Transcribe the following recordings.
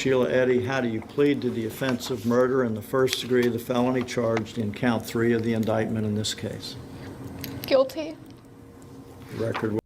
Sheila, Eddy, how do you plead to the offense of murder in the first degree of the felony charged in count 3 of the indictment in this case? Guilty. Record.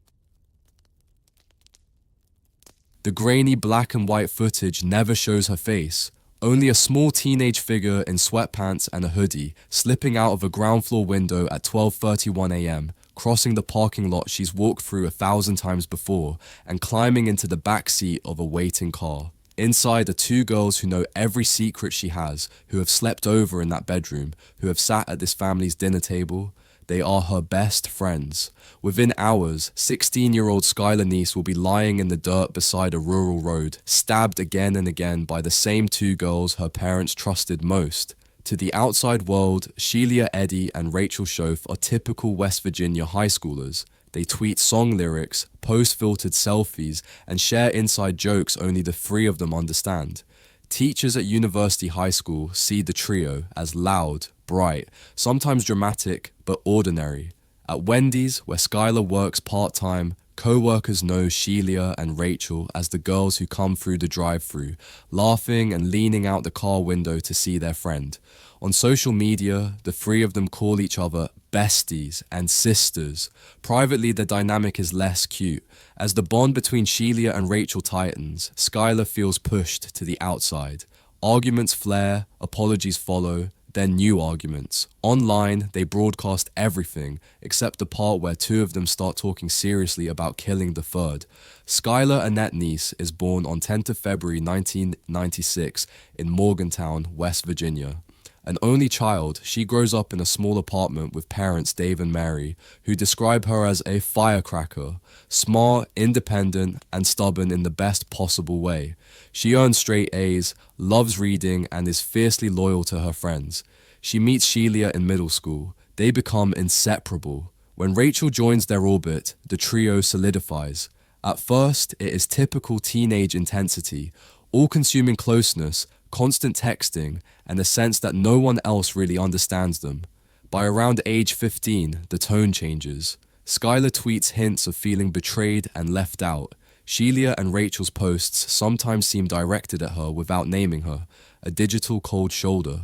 The grainy black and white footage never shows her face, only a small teenage figure in sweatpants and a hoodie slipping out of a ground floor window at 12:31 a.m., crossing the parking lot she's walked through 1,000 times before and climbing into the back seat of a waiting car. Inside are two girls who know every secret she has, who have slept over in that bedroom, who have sat at this family's dinner table. They are her best friends. Within hours, 16-year-old Skylar Neese will be lying in the dirt beside a rural road, stabbed again and again by the same two girls her parents trusted most. To the outside world, Shelia, Eddy, and Rachel Shoaf are typical West Virginia high schoolers. They tweet song lyrics, post filtered selfies, and share inside jokes only the three of them understand. Teachers at University High School see the trio as loud, bright, sometimes dramatic, but ordinary. At Wendy's, where Skylar works part-time, co-workers know Shelia and Rachel as the girls who come through the drive-thru, laughing and leaning out the car window to see their friend. On social media, the three of them call each other besties and sisters. Privately, the dynamic is less cute. As the bond between Shelia and Rachel tightens, Skylar feels pushed to the outside. Arguments flare, apologies follow, then new arguments. Online, they broadcast everything, except the part where two of them start talking seriously about killing the third. Skylar Annette Neese is born on 10th of February 1996 in Morgantown, West Virginia. An only child, she grows up in a small apartment with parents Dave and Mary, who describe her as a firecracker, smart, independent, and stubborn in the best possible way. She earns straight A's, loves reading, and is fiercely loyal to her friends. She meets Shelia in middle school. They become inseparable. When Rachel joins their orbit, the trio solidifies. At first, it is typical teenage intensity, all-consuming closeness, constant texting, and a sense that no one else really understands them. By around age 15, the tone changes. Skylar tweets hints of feeling betrayed and left out. Shelia and Rachel's posts sometimes seem directed at her without naming her, a digital cold shoulder.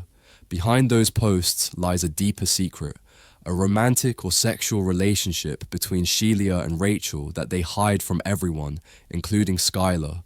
Behind those posts lies a deeper secret, a romantic or sexual relationship between Shelia and Rachel that they hide from everyone, including Skylar.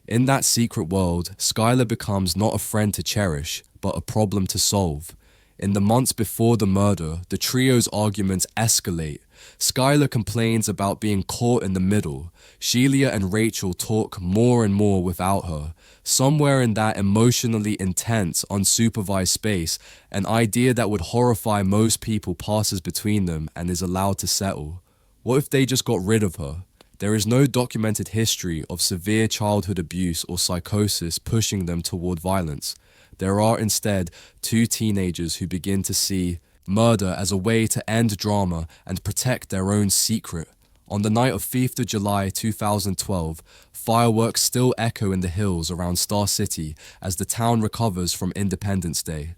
In that secret world, Skylar becomes not a friend to cherish, but a problem to solve. In the months before the murder, the trio's arguments escalate. Skylar complains about being caught in the middle. Shelia and Rachel talk more and more without her. Somewhere in that emotionally intense, unsupervised space, an idea that would horrify most people passes between them and is allowed to settle. What if they just got rid of her? There is no documented history of severe childhood abuse or psychosis pushing them toward violence. There are instead two teenagers who begin to see murder as a way to end drama and protect their own secret. On the night of 5th of July 2012, fireworks still echo in the hills around Star City as the town recovers from Independence Day.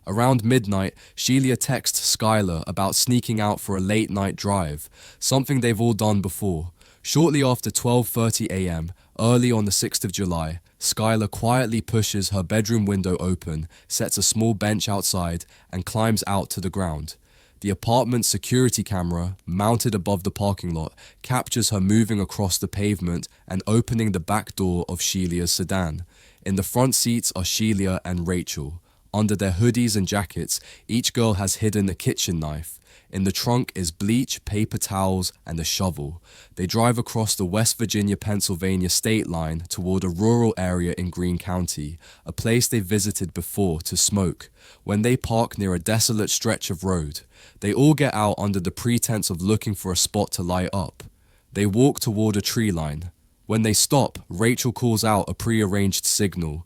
Around midnight, Shelia texts Skylar about sneaking out for a late-night drive, something they've all done before. Shortly after 12:30 a.m., early on the 6th of July, Skylar quietly pushes her bedroom window open, sets a small bench outside, and climbs out to the ground. The apartment's security camera, mounted above the parking lot, captures her moving across the pavement and opening the back door of Shelia's sedan. In the front seats are Shelia and Rachel. Under their hoodies and jackets, each girl has hidden a kitchen knife. In the trunk is bleach, paper towels, and a shovel. They drive across the West Virginia-Pennsylvania state line toward a rural area in Greene County, a place they visited before to smoke. When they park near a desolate stretch of road, they all get out under the pretense of looking for a spot to light up. They walk toward a tree line. When they stop, Rachel calls out a prearranged signal,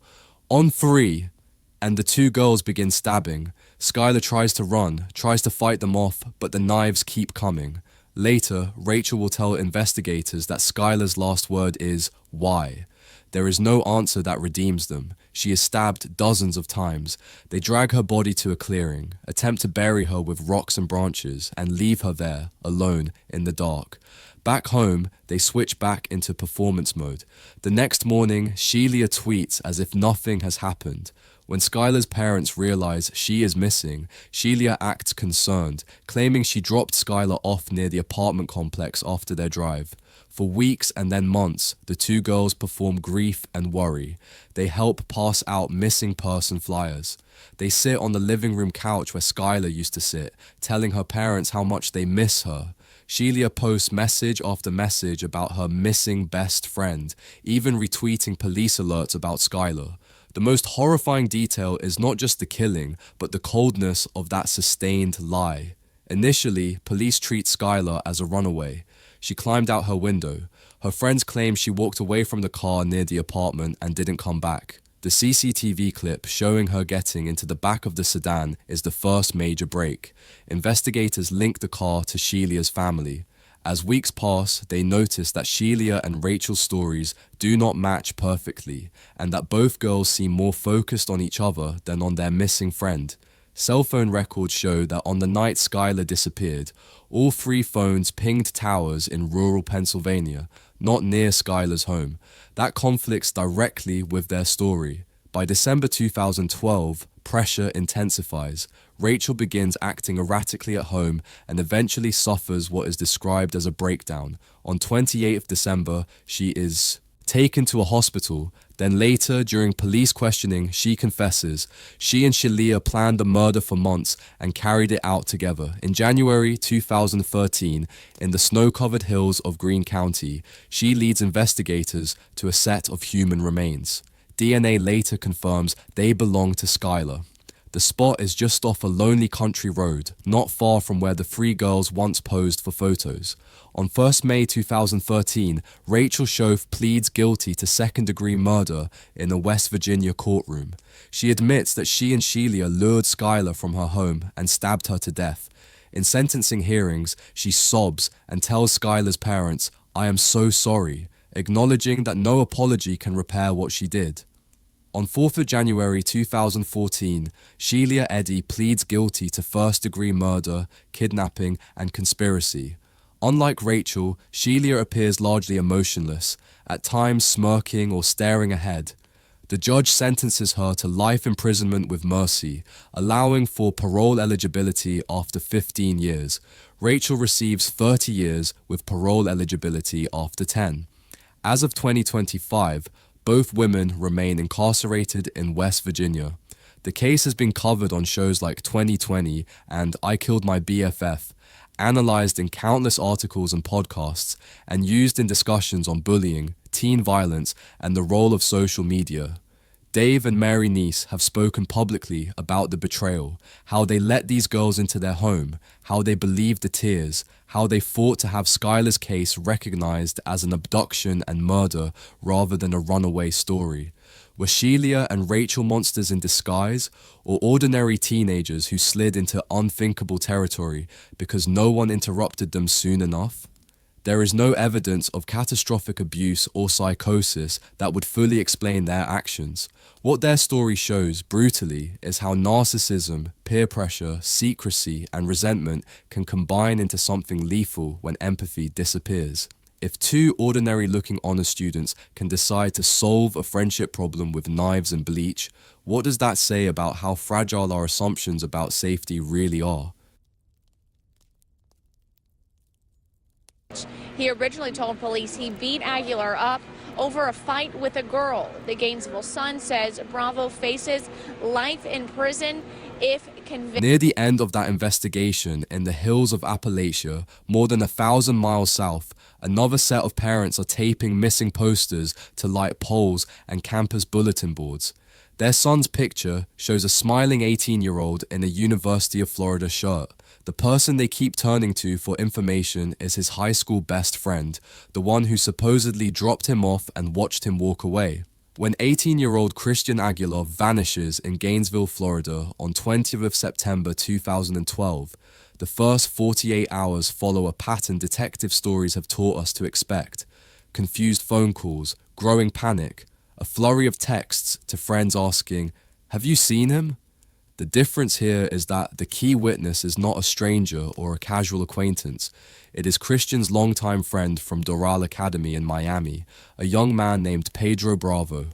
"On 3!" and the two girls begin stabbing. Skylar tries to run, tries to fight them off, but the knives keep coming. Later, Rachel will tell investigators that Skylar's last word is, "Why?" There is no answer that redeems them. She is stabbed dozens of times. They drag her body to a clearing, attempt to bury her with rocks and branches, and leave her there, alone, in the dark. Back home, they switch back into performance mode. The next morning, Shelia tweets as if nothing has happened. When Skylar's parents realize she is missing, Shelia acts concerned, claiming she dropped Skylar off near the apartment complex after their drive. For weeks and then months, the two girls perform grief and worry. They help pass out missing person flyers. They sit on the living room couch where Skylar used to sit, telling her parents how much they miss her. Shelia posts message after message about her missing best friend, even retweeting police alerts about Skylar. The most horrifying detail is not just the killing, but the coldness of that sustained lie. Initially, police treat Skylar as a runaway. She climbed out her window. Her friends claim she walked away from the car near the apartment and didn't come back. The CCTV clip showing her getting into the back of the sedan is the first major break. Investigators link the car to Shelia's family. As weeks pass, they notice that Shelia and Rachel's stories do not match perfectly, and that both girls seem more focused on each other than on their missing friend. Cell phone records show that on the night Skylar disappeared, all three phones pinged towers in rural Pennsylvania, not near Skylar's home. That conflicts directly with their story. By December 2012, pressure intensifies. Rachel begins acting erratically at home and eventually suffers what is described as a breakdown. On 28th December, she is taken to a hospital. Then later, during police questioning, she confesses. She and Shelia planned the murder for months and carried it out together. In January 2013, in the snow-covered hills of Greene County, she leads investigators to a set of human remains. DNA later confirms they belong to Skylar. The spot is just off a lonely country road, not far from where the three girls once posed for photos. On 1st May 2013, Rachel Shoaf pleads guilty to second-degree murder in a West Virginia courtroom. She admits that she and Shelia lured Skylar from her home and stabbed her to death. In sentencing hearings, she sobs and tells Skylar's parents, "I am so sorry," acknowledging that no apology can repair what she did. On 4th of January 2014, Shelia Eddy pleads guilty to first-degree murder, kidnapping, and conspiracy. Unlike Rachel, Shelia appears largely emotionless, at times smirking or staring ahead. The judge sentences her to life imprisonment with mercy, allowing for parole eligibility after 15 years. Rachel receives 30 years with parole eligibility after 10. As of 2025, both women remain incarcerated in West Virginia. The case has been covered on shows like 2020 and I Killed My BFF, analyzed in countless articles and podcasts, and used in discussions on bullying, teen violence, and the role of social media. Dave and Mary Neese have spoken publicly about the betrayal, how they let these girls into their home, how they believed the tears, how they fought to have Skylar's case recognized as an abduction and murder rather than a runaway story. Were Shelia and Rachel monsters in disguise, or ordinary teenagers who slid into unthinkable territory because no one interrupted them soon enough? There is no evidence of catastrophic abuse or psychosis that would fully explain their actions. What their story shows, brutally, is how narcissism, peer pressure, secrecy, and resentment can combine into something lethal when empathy disappears. If two ordinary-looking honor students can decide to solve a friendship problem with knives and bleach, what does that say about how fragile our assumptions about safety really are? He originally told police he beat Aguilar up over a fight with a girl. The Gainesville Sun says Bravo faces life in prison if convicted. Near the end of that investigation, in the hills of Appalachia, more than 1,000 miles south, another set of parents are taping missing posters to light poles and campus bulletin boards. Their son's picture shows a smiling 18-year-old in a University of Florida shirt. The person they keep turning to for information is his high school best friend, the one who supposedly dropped him off and watched him walk away. When 18-year-old Christian Aguilar vanishes in Gainesville, Florida on 20th of September 2012, the first 48 hours follow a pattern detective stories have taught us to expect. Confused phone calls, growing panic, a flurry of texts to friends asking, "Have you seen him?" The difference here is that the key witness is not a stranger or a casual acquaintance. It is Christian's longtime friend from Doral Academy in Miami, a young man named Pedro Bravo.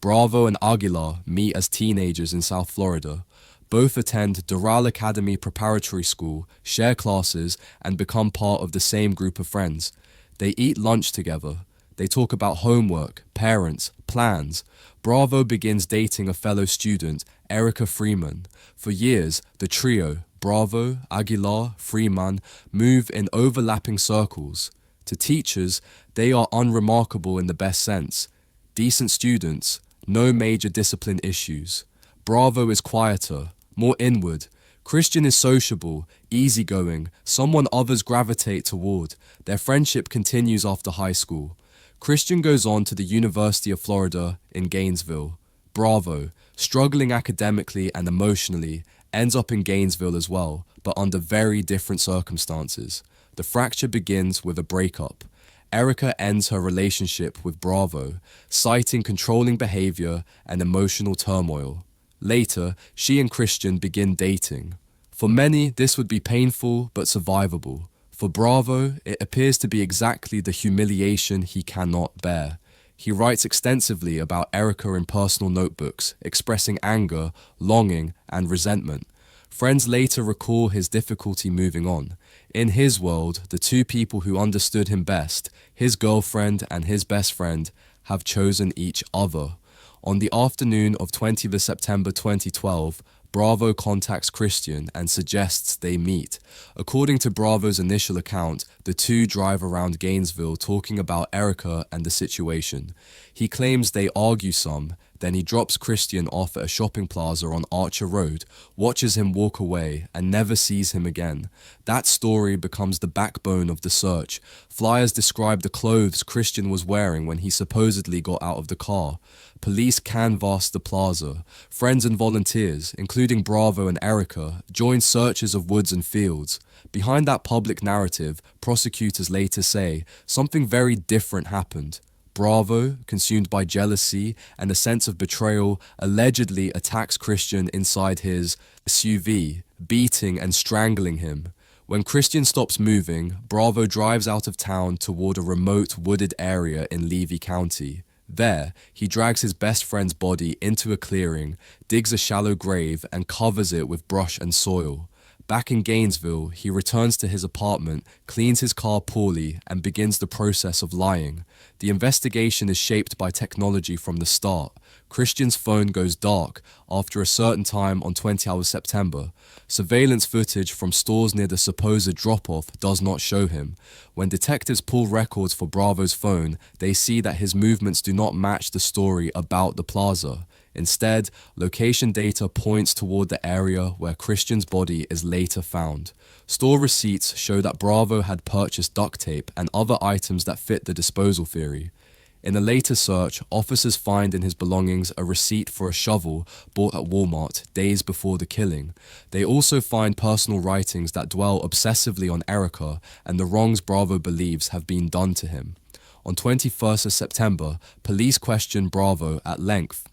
Bravo and Aguilar meet as teenagers in South Florida. Both attend Doral Academy Preparatory School, share classes, and become part of the same group of friends. They eat lunch together. They talk about homework, parents, plans. Bravo begins dating a fellow student, Erica Freeman. For years, the trio, Bravo, Aguilar, Freeman, move in overlapping circles. To teachers, they are unremarkable in the best sense. Decent students, no major discipline issues. Bravo is quieter, more inward. Christian is sociable, easygoing, someone others gravitate toward. Their friendship continues after high school. Christian goes on to the University of Florida in Gainesville. Bravo, struggling academically and emotionally, ends up in Gainesville as well, but under very different circumstances. The fracture begins with a breakup. Erica ends her relationship with Bravo, citing controlling behavior and emotional turmoil. Later, she and Christian begin dating. For many, this would be painful but survivable. For Bravo, it appears to be exactly the humiliation he cannot bear. He writes extensively about Erica in personal notebooks, expressing anger, longing, and resentment. Friends later recall his difficulty moving on. In his world, the two people who understood him best, his girlfriend and his best friend, have chosen each other. On the afternoon of 20th September 2012, Bravo contacts Christian and suggests they meet. According to Bravo's initial account, the two drive around Gainesville talking about Erica and the situation. He claims they argue some, then he drops Christian off at a shopping plaza on Archer Road, watches him walk away, and never sees him again. That story becomes the backbone of the search. Flyers describe the clothes Christian was wearing when he supposedly got out of the car. Police canvass the plaza. Friends and volunteers, including Bravo and Erica, join searches of woods and fields. Behind that public narrative, prosecutors later say something very different happened. Bravo, consumed by jealousy and a sense of betrayal, allegedly attacks Christian inside his SUV, beating and strangling him. When Christian stops moving, Bravo drives out of town toward a remote wooded area in Levy County. There, he drags his best friend's body into a clearing, digs a shallow grave, and covers it with brush and soil. Back in Gainesville, he returns to his apartment, cleans his car poorly, and begins the process of lying. The investigation is shaped by technology from the start. Christian's phone goes dark after a certain time on 20 September. Surveillance footage from stores near the supposed drop-off does not show him. When detectives pull records for Bravo's phone, they see that his movements do not match the story about the plaza. Instead, location data points toward the area where Christian's body is later found. Store receipts show that Bravo had purchased duct tape and other items that fit the disposal theory. In a later search, officers find in his belongings a receipt for a shovel bought at Walmart days before the killing. They also find personal writings that dwell obsessively on Erica and the wrongs Bravo believes have been done to him. On 21st September, police question Bravo at length.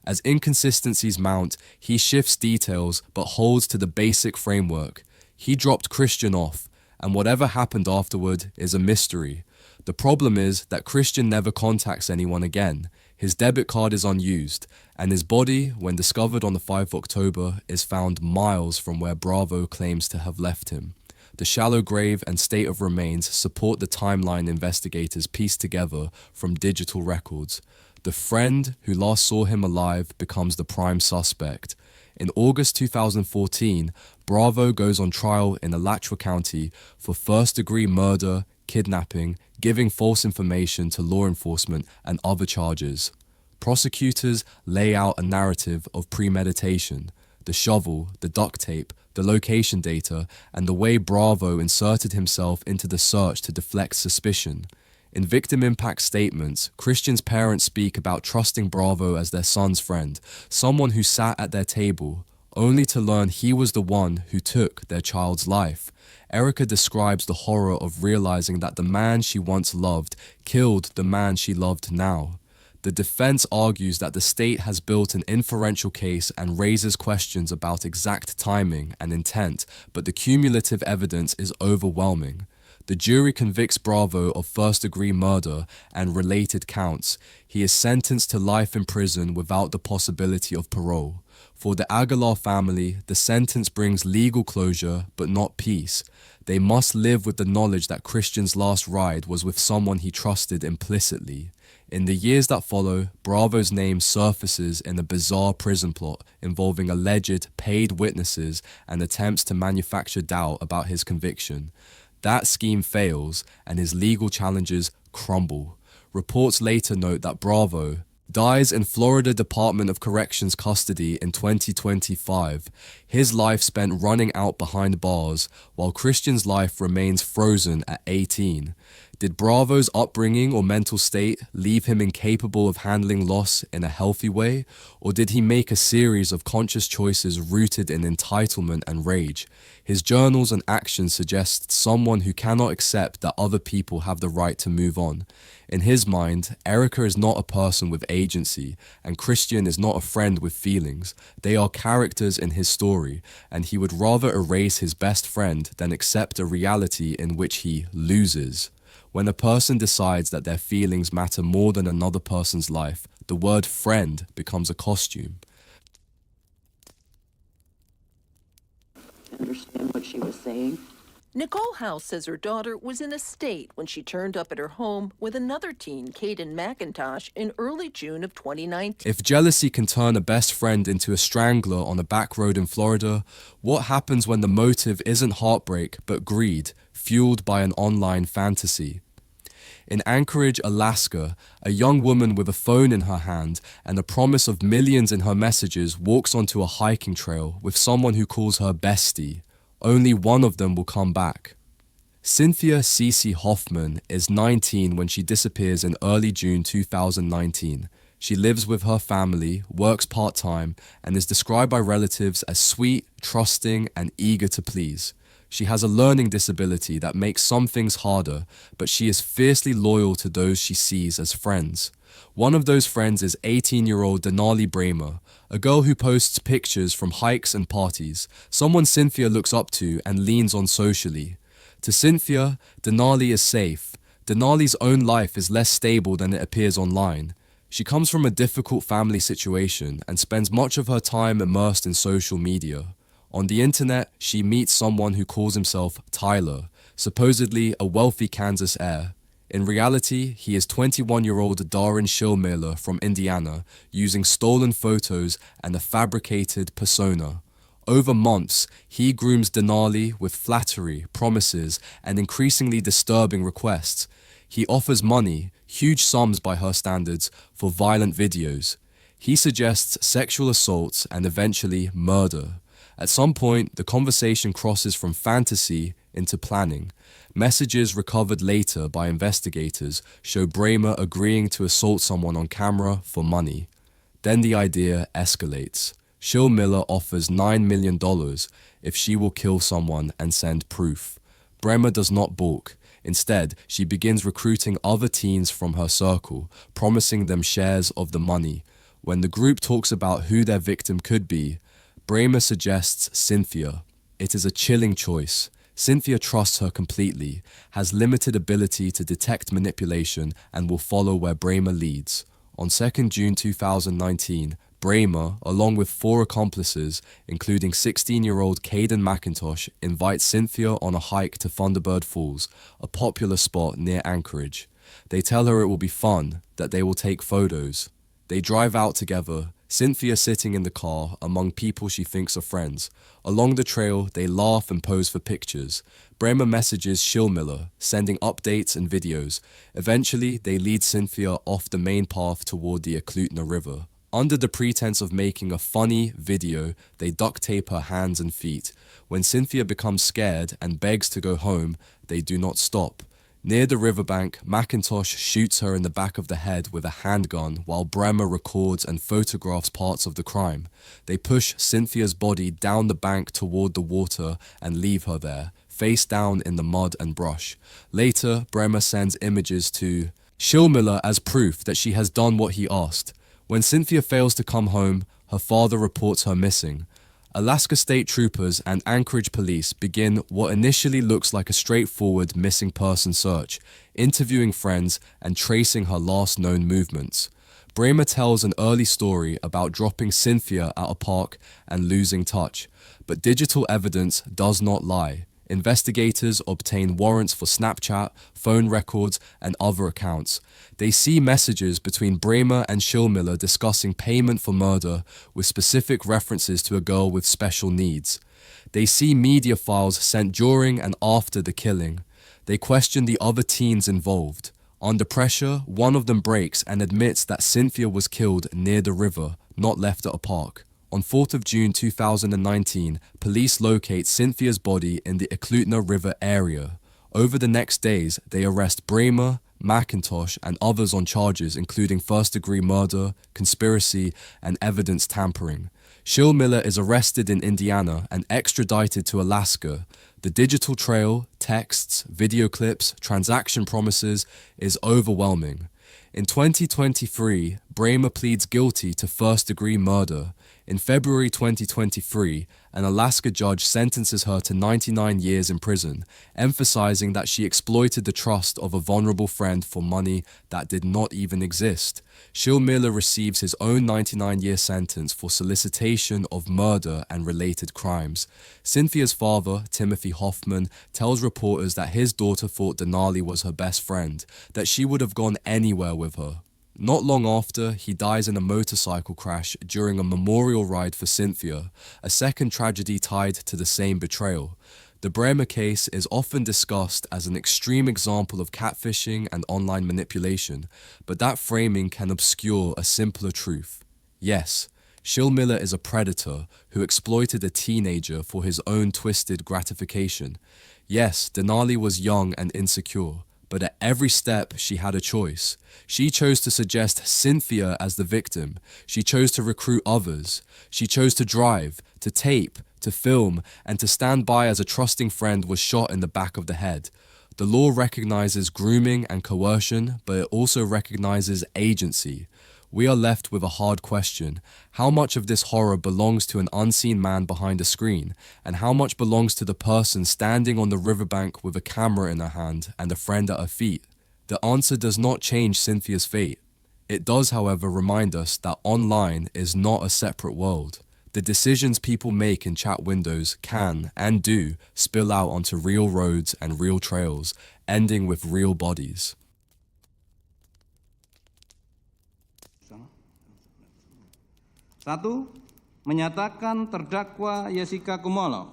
As inconsistencies mount, he shifts details but holds to the basic framework. He dropped Christian off, and whatever happened afterward is a mystery. The problem is that Christian never contacts anyone again. His debit card is unused, and his body, when discovered on the 5th of October, is found miles from where Bravo claims to have left him. The shallow grave and state of remains support the timeline investigators pieced together from digital records. The friend who last saw him alive becomes the prime suspect. In August 2014, Bravo goes on trial in Alachua County for first-degree murder, kidnapping, giving false information to law enforcement, and other charges. Prosecutors lay out a narrative of premeditation. The shovel, the duct tape, the location data, and the way Bravo inserted himself into the search to deflect suspicion. In victim impact statements, Christian's parents speak about trusting Bravo as their son's friend, someone who sat at their table, only to learn he was the one who took their child's life. Erica describes the horror of realizing that the man she once loved killed the man she loved now. The defense argues that the state has built an inferential case and raises questions about exact timing and intent, but the cumulative evidence is overwhelming. The jury convicts Bravo of first-degree murder and related counts. He is sentenced to life in prison without the possibility of parole. For the Aguilar family, the sentence brings legal closure, but not peace. They must live with the knowledge that Christian's last ride was with someone he trusted implicitly. In the years that follow, Bravo's name surfaces in a bizarre prison plot involving alleged paid witnesses and attempts to manufacture doubt about his conviction. That scheme fails, and his legal challenges crumble. Reports later note that Bravo dies in Florida Department of Corrections custody in 2025, his life spent running out behind bars, while Christian's life remains frozen at 18. Did Bravo's upbringing or mental state leave him incapable of handling loss in a healthy way, or did he make a series of conscious choices rooted in entitlement and rage? His journals and actions suggest someone who cannot accept that other people have the right to move on. In his mind, Erica is not a person with agency, and Christian is not a friend with feelings. They are characters in his story, and he would rather erase his best friend than accept a reality in which he loses. When a person decides that their feelings matter more than another person's life, the word friend becomes a costume. Understand what she was saying? Nicole House says her daughter was in a state when she turned up at her home with another teen, Caden McIntosh, in early June of 2019. If jealousy can turn a best friend into a strangler on a back road in Florida, what happens when the motive isn't heartbreak but greed, fueled by an online fantasy? In Anchorage, Alaska, a young woman with a phone in her hand and a promise of millions in her messages walks onto a hiking trail with someone who calls her bestie. Only one of them will come back. Cynthia Cece Hoffman is 19 when she disappears in early June 2019. She lives with her family, works part-time, and is described by relatives as sweet, trusting, and eager to please. She has a learning disability that makes some things harder, but she is fiercely loyal to those she sees as friends. One of those friends is 18-year-old Denali Bramer, a girl who posts pictures from hikes and parties, someone Cynthia looks up to and leans on socially. To Cynthia, Denali is safe. Denali's own life is less stable than it appears online. She comes from a difficult family situation and spends much of her time immersed in social media. On the internet, she meets someone who calls himself Tyler, supposedly a wealthy Kansas heir. In reality, he is 21-year-old Darren Shillmiller from Indiana, using stolen photos and a fabricated persona. Over months, he grooms Denali with flattery, promises, and increasingly disturbing requests. He offers money, huge sums by her standards, for violent videos. He suggests sexual assaults and eventually murder. At some point, the conversation crosses from fantasy into planning. Messages recovered later by investigators show Bramer agreeing to assault someone on camera for money. Then the idea escalates. Shillmiller offers $9 million if she will kill someone and send proof. Bramer does not balk. Instead, she begins recruiting other teens from her circle, promising them shares of the money. When the group talks about who their victim could be, Bramer suggests Cynthia. It is a chilling choice. Cynthia trusts her completely, has limited ability to detect manipulation, and will follow where Bramer leads. On 2nd June 2019, Bramer, along with 4 accomplices, including 16-year-old Caden McIntosh, invites Cynthia on a hike to Thunderbird Falls, a popular spot near Anchorage. They tell her it will be fun, that they will take photos. They drive out together, Cynthia sitting in the car among people she thinks are friends. Along the trail, they laugh and pose for pictures. Bramer messages Shillmiller, sending updates and videos. Eventually, they lead Cynthia off the main path toward the Eklutna River. Under the pretense of making a funny video, they duct tape her hands and feet. When Cynthia becomes scared and begs to go home, they do not stop. Near the riverbank, McIntosh shoots her in the back of the head with a handgun while Bramer records and photographs parts of the crime. They push Cynthia's body down the bank toward the water and leave her there, face down in the mud and brush. Later, Bramer sends images to Shelia as proof that she has done what he asked. When Cynthia fails to come home, her father reports her missing. Alaska State Troopers and Anchorage Police begin what initially looks like a straightforward missing person search, interviewing friends and tracing her last known movements. Bramer tells an early story about dropping Cynthia at a park and losing touch, but digital evidence does not lie. Investigators obtain warrants for Snapchat, phone records, and other accounts. They see messages between Bramer and Shelia discussing payment for murder with specific references to a girl with special needs. They see media files sent during and after the killing. They question the other teens involved. Under pressure, one of them breaks and admits that Cynthia was killed near the river, not left at a park. On 4th of June 2019, police locate Cynthia's body in the Eklutna River area. Over the next days, they arrest Bramer, McIntosh, and others on charges including first-degree murder, conspiracy, and evidence tampering. Shelia is arrested in Indiana and extradited to Alaska. The digital trail, texts, video clips, transaction promises is overwhelming. In 2023, Bramer pleads guilty to first-degree murder. In February 2023, an Alaska judge sentences her to 99 years in prison, emphasizing that she exploited the trust of a vulnerable friend for money that did not even exist. Shelia receives his own 99-year sentence for solicitation of murder and related crimes. Cynthia's father, Timothy Hoffman, tells reporters that his daughter thought Denali was her best friend, that she would have gone anywhere with her. Not long after, he dies in a motorcycle crash during a memorial ride for Cynthia, a second tragedy tied to the same betrayal. The Bramer case is often discussed as an extreme example of catfishing and online manipulation, but that framing can obscure a simpler truth. Yes, Shelia is a predator who exploited a teenager for his own twisted gratification. Yes, Denali was young and insecure, but at every step she had a choice. She chose to suggest Cynthia as the victim. She chose to recruit others. She chose to drive, to tape, to film, and to stand by as a trusting friend was shot in the back of the head. The law recognizes grooming and coercion, but it also recognizes agency. We are left with a hard question. How much of this horror belongs to an unseen man behind a screen, and how much belongs to the person standing on the riverbank with a camera in her hand and a friend at her feet? The answer does not change Cynthia's fate. It does, however, remind us that online is not a separate world. The decisions people make in chat windows can, and do, spill out onto real roads and real trails, ending with real bodies. Satu, menyatakan terdakwa Jessica Kumala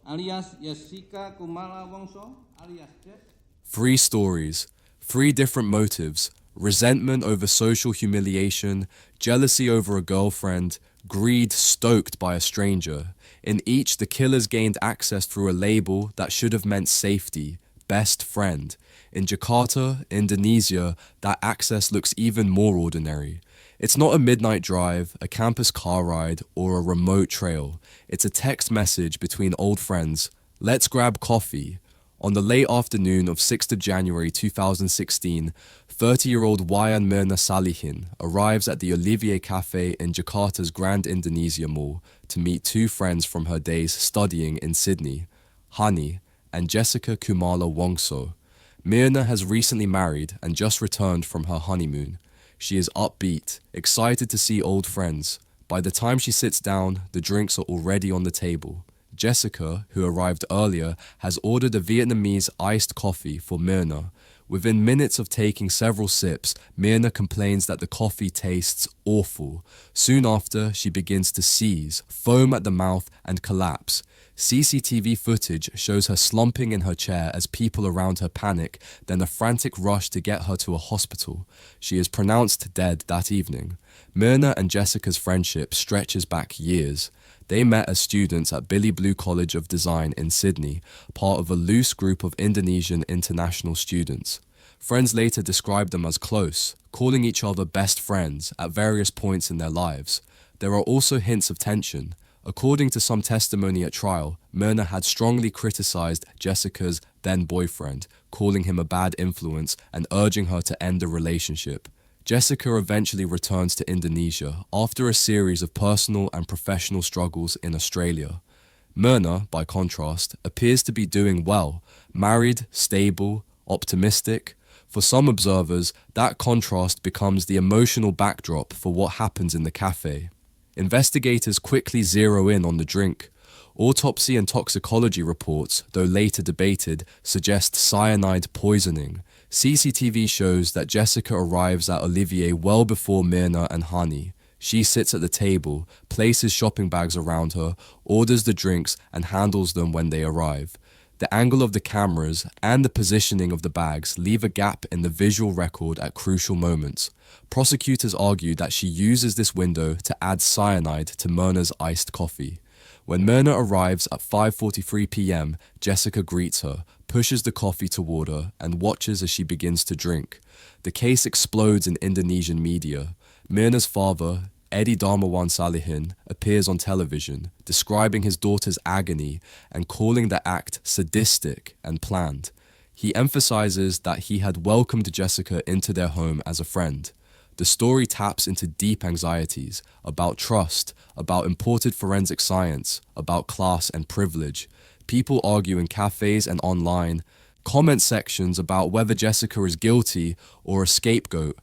alias Jessica Kumala Wongso alias Jess. 3 stories, 3 different motives: resentment over social humiliation, jealousy over a girlfriend, greed stoked by a stranger. In each, the killers gained access through a label that should have meant safety, best friend. In Jakarta, Indonesia, that access looks even more ordinary. It's not a midnight drive, a campus car ride, or a remote trail. It's a text message between old friends. Let's grab coffee. On the late afternoon of 6th of January 2016, 30-year-old Wayan Mirna Salihin arrives at the Olivier Cafe in Jakarta's Grand Indonesia Mall to meet 2 friends from her days studying in Sydney, Hani and Jessica Kumala Wongso. Mirna has recently married and just returned from her honeymoon. She is upbeat, excited to see old friends. By the time she sits down, the drinks are already on the table. Jessica, who arrived earlier, has ordered a Vietnamese iced coffee for Mirna. Within minutes of taking several sips, Mirna complains that the coffee tastes awful. Soon after, she begins to seize, foam at the mouth, and collapse. CCTV footage shows her slumping in her chair as people around her panic, then a frantic rush to get her to a hospital. She is pronounced dead that evening. Mirna and Jessica's friendship stretches back years. They met as students at Billy Blue College of Design in Sydney, part of a loose group of Indonesian international students. Friends later described them as close, calling each other best friends at various points in their lives. There are also hints of tension. According to some testimony at trial, Myrna had strongly criticized Jessica's then boyfriend, calling him a bad influence and urging her to end the relationship. Jessica eventually returns to Indonesia after a series of personal and professional struggles in Australia. Myrna, by contrast, appears to be doing well, married, stable, optimistic. For some observers, that contrast becomes the emotional backdrop for what happens in the cafe. Investigators quickly zero in on the drink. Autopsy and toxicology reports, though later debated, suggest cyanide poisoning. CCTV shows that Jessica arrives at Olivier well before Myrna and Hani. She sits at the table, places shopping bags around her, orders the drinks, and handles them when they arrive. The angle of the cameras and the positioning of the bags leave a gap in the visual record at crucial moments. Prosecutors argue that she uses this window to add cyanide to Myrna's iced coffee. When Myrna arrives at 5:43 p.m., Jessica greets her, pushes the coffee toward her, and watches as she begins to drink. The case explodes in Indonesian media. Myrna's father, Eddy Salihin, appears on television, describing his daughter's agony and calling the act sadistic and planned. He emphasizes that he had welcomed Jessica into their home as a friend. The story taps into deep anxieties about trust, about imported forensic science, about class and privilege. People argue in cafes and online, comment sections about whether Jessica is guilty or a scapegoat.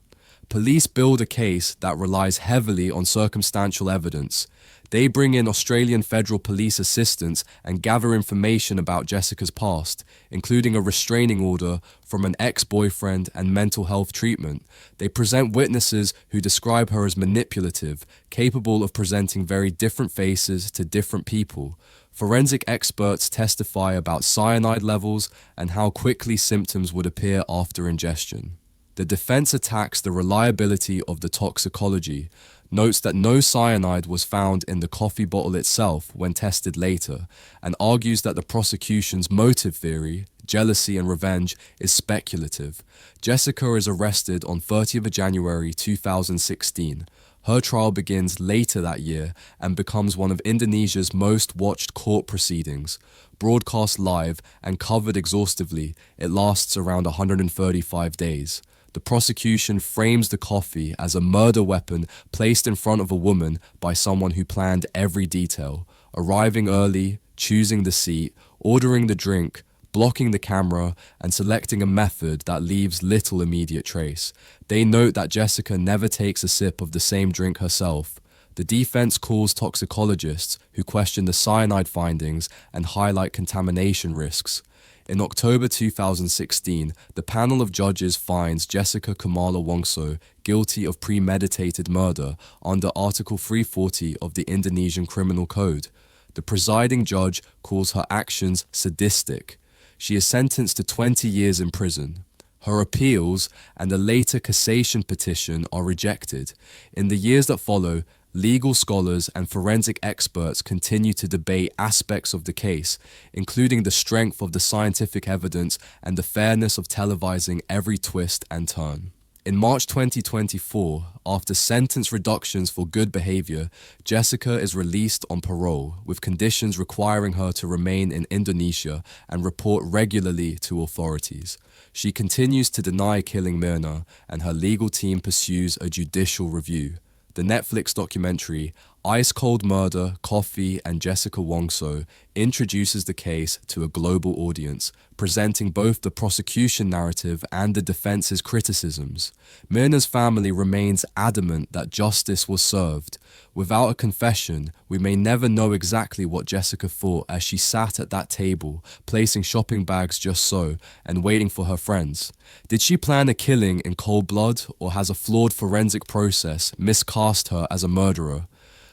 Police build a case that relies heavily on circumstantial evidence. They bring in Australian Federal Police assistants and gather information about Jessica's past, including a restraining order from an ex-boyfriend and mental health treatment. They present witnesses who describe her as manipulative, capable of presenting very different faces to different people. Forensic experts testify about cyanide levels and how quickly symptoms would appear after ingestion. The defense attacks the reliability of the toxicology, notes that no cyanide was found in the coffee bottle itself when tested later, and argues that the prosecution's motive theory, jealousy and revenge, is speculative. Jessica is arrested on 30th of January 2016. Her trial begins later that year and becomes one of Indonesia's most watched court proceedings. Broadcast live and covered exhaustively, it lasts around 135 days. The prosecution frames the coffee as a murder weapon placed in front of a woman by someone who planned every detail, arriving early, choosing the seat, ordering the drink, blocking the camera, and selecting a method that leaves little immediate trace. They note that Jessica never takes a sip of the same drink herself. The defense calls toxicologists who question the cyanide findings and highlight contamination risks. In October 2016, the panel of judges finds Jessica Kumala Wongso guilty of premeditated murder under Article 340 of the Indonesian Criminal Code. The presiding judge calls her actions sadistic. She is sentenced to 20 years in prison. Her appeals and a later cassation petition are rejected. In the years that follow, legal scholars and forensic experts continue to debate aspects of the case, including the strength of the scientific evidence and the fairness of televising every twist and turn. In March 2024, after sentence reductions for good behavior, Jessica is released on parole, with conditions requiring her to remain in Indonesia and report regularly to authorities. She continues to deny killing Myrna, and her legal team pursues a judicial review. The Netflix documentary Ice Cold Murder, Coffee and Jessica Wongso introduces the case to a global audience, presenting both the prosecution narrative and the defense's criticisms. Myrna's family remains adamant that justice was served. Without a confession, we may never know exactly what Jessica thought as she sat at that table, placing shopping bags just so, and waiting for her friends. Did she plan a killing in cold blood, or has a flawed forensic process miscast her as a murderer?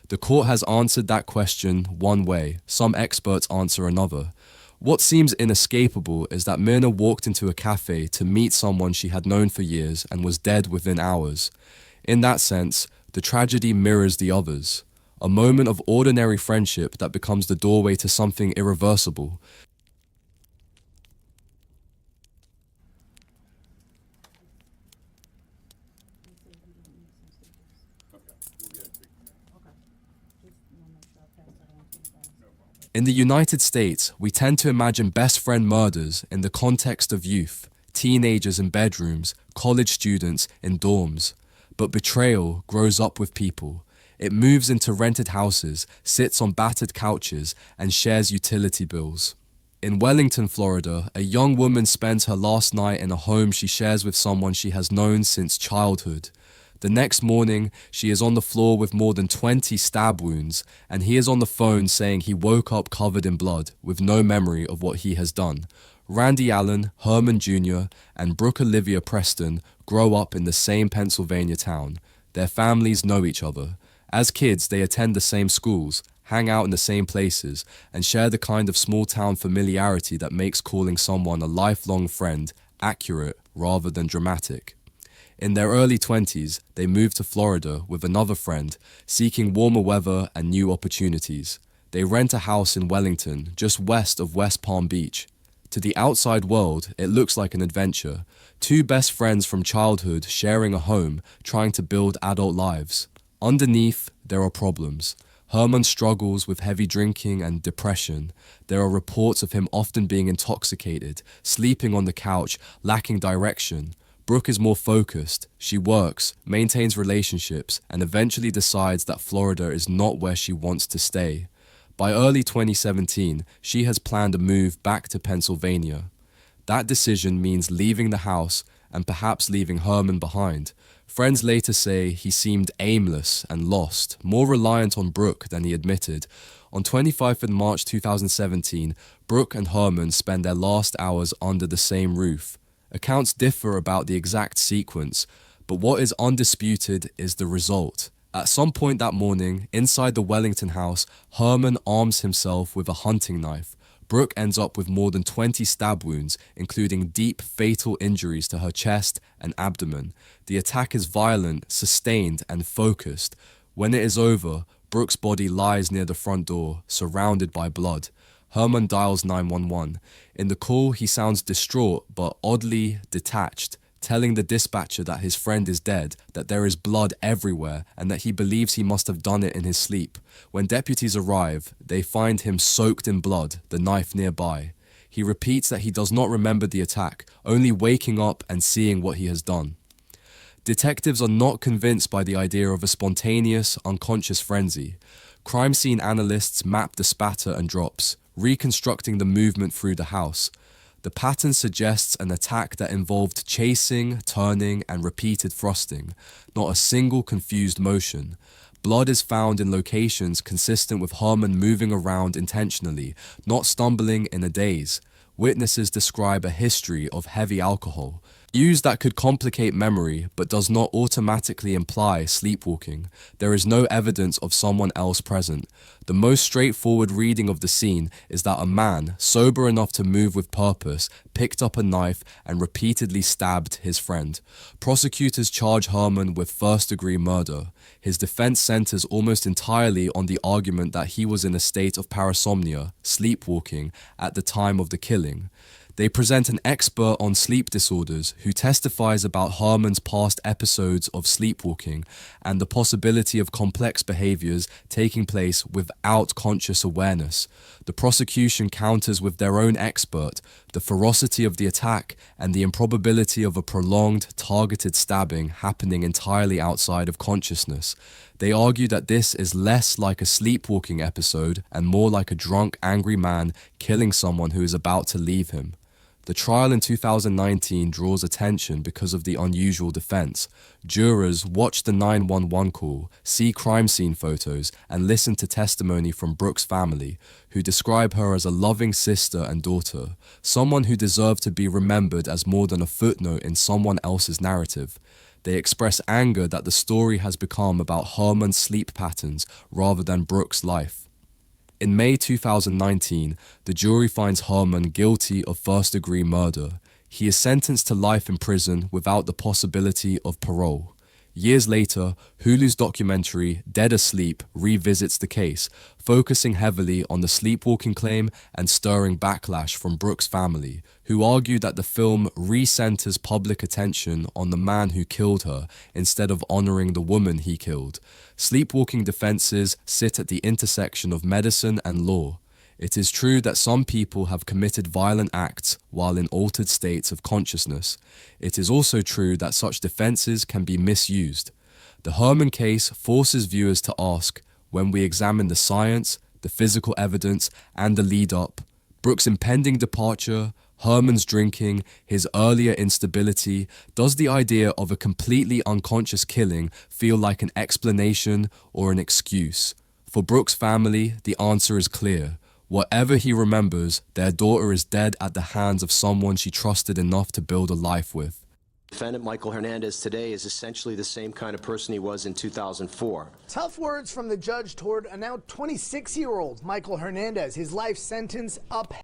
The court has answered that question one way, some experts answer another. What seems inescapable is that Myrna walked into a cafe to meet someone she had known for years and was dead within hours. In that sense, the tragedy mirrors the others, a moment of ordinary friendship that becomes the doorway to something irreversible. In the United States, we tend to imagine best friend murders in the context of youth, teenagers in bedrooms, college students in dorms. But betrayal grows up with people. It moves into rented houses, sits on battered couches, and shares utility bills. In Wellington, Florida, a young woman spends her last night in a home she shares with someone she has known since childhood. The next morning, she is on the floor with more than 20 stab wounds, and he is on the phone saying he woke up covered in blood with no memory of what he has done. Randy Allen, Herman Jr., and Brooke Olivia Preston grow up in the same Pennsylvania town. Their families know each other. As kids, they attend the same schools, hang out in the same places, and share the kind of small-town familiarity that makes calling someone a lifelong friend accurate rather than dramatic. In their early 20s, they moved to Florida with another friend, seeking warmer weather and new opportunities. They rent a house in Wellington, just west of West Palm Beach. To the outside world, it looks like an adventure. Two best friends from childhood sharing a home, trying to build adult lives. Underneath, there are problems. Herman struggles with heavy drinking and depression. There are reports of him often being intoxicated, sleeping on the couch, lacking direction. Brooke is more focused. She works, maintains relationships, and eventually decides that Florida is not where she wants to stay. By early 2017, she has planned a move back to Pennsylvania. That decision means leaving the house and perhaps leaving Herman behind. Friends later say he seemed aimless and lost, more reliant on Brooke than he admitted. On 25th of March 2017, Brooke and Herman spend their last hours under the same roof. Accounts differ about the exact sequence, but what is undisputed is the result. At some point that morning, inside the Wellington house, Herman arms himself with a hunting knife. Brooke ends up with more than 20 stab wounds, including deep, fatal injuries to her chest and abdomen. The attack is violent, sustained, and focused. When it is over, Brooke's body lies near the front door, surrounded by blood. Herman dials 911. In the call, he sounds distraught but oddly detached, telling the dispatcher that his friend is dead, that there is blood everywhere, and that he believes he must have done it in his sleep. When deputies arrive, they find him soaked in blood, the knife nearby. He repeats that he does not remember the attack, only waking up and seeing what he has done. Detectives are not convinced by the idea of a spontaneous, unconscious frenzy. Crime scene analysts map the spatter and drops, reconstructing the movement through the house. The pattern suggests an attack that involved chasing, turning, and repeated thrusting, not a single confused motion. Blood is found in locations consistent with Herman moving around intentionally, not stumbling in a daze. Witnesses describe a history of heavy alcohol, use that could complicate memory but does not automatically imply sleepwalking. There is no evidence of someone else present. The most straightforward reading of the scene is that a man, sober enough to move with purpose, picked up a knife and repeatedly stabbed his friend. Prosecutors charge Herman with first-degree murder. His defense centers almost entirely on the argument that he was in a state of parasomnia, sleepwalking, at the time of the killing. They present an expert on sleep disorders who testifies about Herman's past episodes of sleepwalking and the possibility of complex behaviors taking place without conscious awareness. The prosecution counters with their own expert, the ferocity of the attack and the improbability of a prolonged, targeted stabbing happening entirely outside of consciousness. They argue that this is less like a sleepwalking episode and more like a drunk, angry man killing someone who is about to leave him. The trial in 2019 draws attention because of the unusual defense. Jurors watch the 911 call, see crime scene photos, and listen to testimony from Brooke's family, who describe her as a loving sister and daughter, someone who deserved to be remembered as more than a footnote in someone else's narrative. They express anger that the story has become about Herman's sleep patterns rather than Brooke's life. In May 2019, the jury finds Herman guilty of first-degree murder. He is sentenced to life in prison without the possibility of parole. Years later, Hulu's documentary Dead Asleep revisits the case, focusing heavily on the sleepwalking claim and stirring backlash from Brooke's family, who argue that the film re-centers public attention on the man who killed her instead of honoring the woman he killed. Sleepwalking defenses sit at the intersection of medicine and law. It is true that some people have committed violent acts while in altered states of consciousness. It is also true that such defenses can be misused. The Herman case forces viewers to ask, when we examine the science, the physical evidence, and the lead-up, Brooks' impending departure, Herman's drinking, his earlier instability, does the idea of a completely unconscious killing feel like an explanation or an excuse? For Brooks' family, the answer is clear. Whatever he remembers, their daughter is dead at the hands of someone she trusted enough to build a life with. Defendant Michael Hernandez today is essentially the same kind of person he was in 2004. Tough words from the judge toward a now 26-year-old Michael Hernandez. His life sentence up.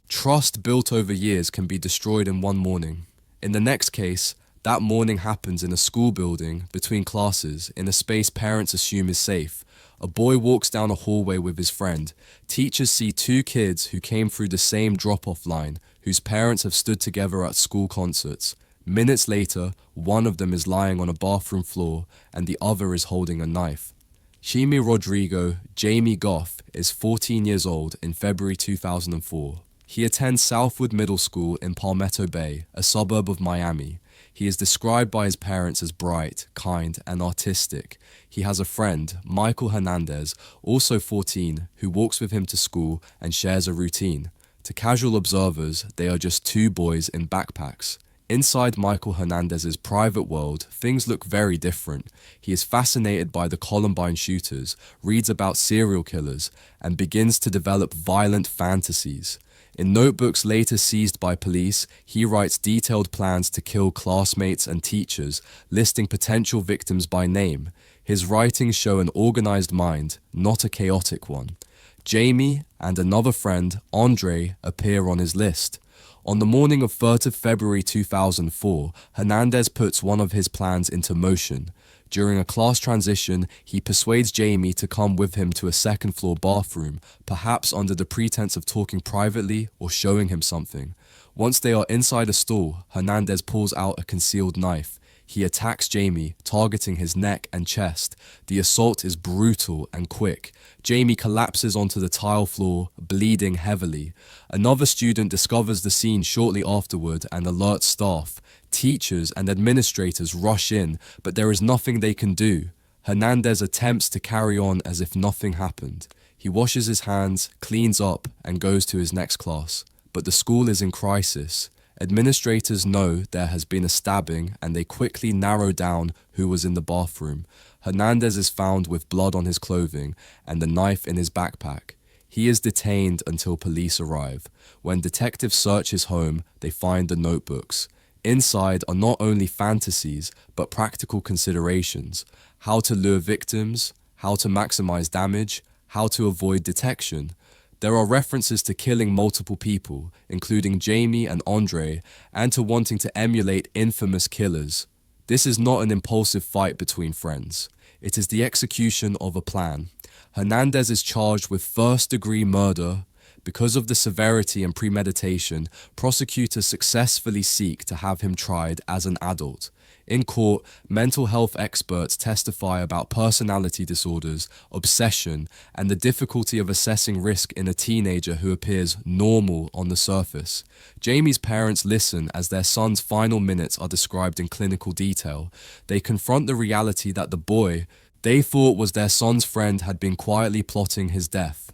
Trust built over years can be destroyed in one morning. In the next case, that morning happens in a school building, between classes, in a space parents assume is safe. A boy walks down a hallway with his friend. Teachers see two kids who came through the same drop-off line, whose parents have stood together at school concerts. Minutes later, one of them is lying on a bathroom floor and the other is holding a knife. Shimi Rodrigo, Jamie Goff, is 14 years old in February 2004. He attends Southwood Middle School in Palmetto Bay, a suburb of Miami. He is described by his parents as bright, kind, and artistic. He has a friend, Michael Hernandez, also 14, who walks with him to school and shares a routine. To casual observers, they are just two boys in backpacks. Inside Michael Hernandez's private world, things look very different. He is fascinated by the Columbine shooters, reads about serial killers, and begins to develop violent fantasies. In notebooks later seized by police, he writes detailed plans to kill classmates and teachers, listing potential victims by name. His writings show an organized mind, not a chaotic one. Jamie and another friend, Andre, appear on his list. On the morning of 3rd of February 2004, Hernandez puts one of his plans into motion. During a class transition, he persuades Jamie to come with him to a second-floor bathroom, perhaps under the pretense of talking privately or showing him something. Once they are inside a stall, Hernandez pulls out a concealed knife. He attacks Jamie, targeting his neck and chest. The assault is brutal and quick. Jamie collapses onto the tile floor, bleeding heavily. Another student discovers the scene shortly afterward and alerts staff. Teachers and administrators rush in, but there is nothing they can do. Hernandez attempts to carry on as if nothing happened. He washes his hands, cleans up, and goes to his next class. But the school is in crisis. Administrators know there has been a stabbing and they quickly narrow down who was in the bathroom. Hernandez is found with blood on his clothing and the knife in his backpack. He is detained until police arrive. When detectives search his home, they find the notebooks. Inside are not only fantasies, but practical considerations. How to lure victims, how to maximize damage, how to avoid detection. There are references to killing multiple people, including Jamie and Andre, and to wanting to emulate infamous killers. This is not an impulsive fight between friends. It is the execution of a plan. Hernandez is charged with first-degree murder. Because of the severity and premeditation, prosecutors successfully seek to have him tried as an adult. In court, mental health experts testify about personality disorders, obsession, and the difficulty of assessing risk in a teenager who appears normal on the surface. Jamie's parents listen as their son's final minutes are described in clinical detail. They confront the reality that the boy they thought was their son's friend had been quietly plotting his death.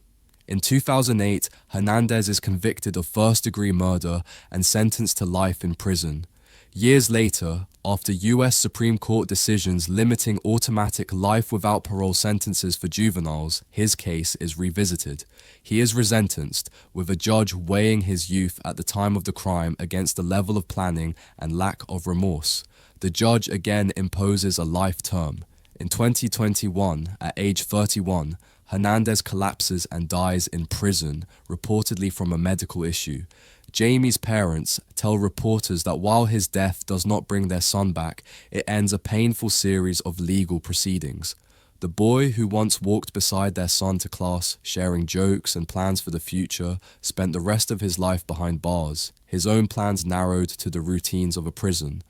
In 2008, Hernandez is convicted of first-degree murder and sentenced to life in prison. Years later, after US Supreme Court decisions limiting automatic life without parole sentences for juveniles, his case is revisited. He is resentenced, with a judge weighing his youth at the time of the crime against the level of planning and lack of remorse. The judge again imposes a life term. In 2021, at age 31, Hernandez collapses and dies in prison, reportedly from a medical issue. Jamie's parents tell reporters that while his death does not bring their son back, it ends a painful series of legal proceedings. The boy who once walked beside their son to class, sharing jokes and plans for the future, spent the rest of his life behind bars, his own plans narrowed to the routines of a prison.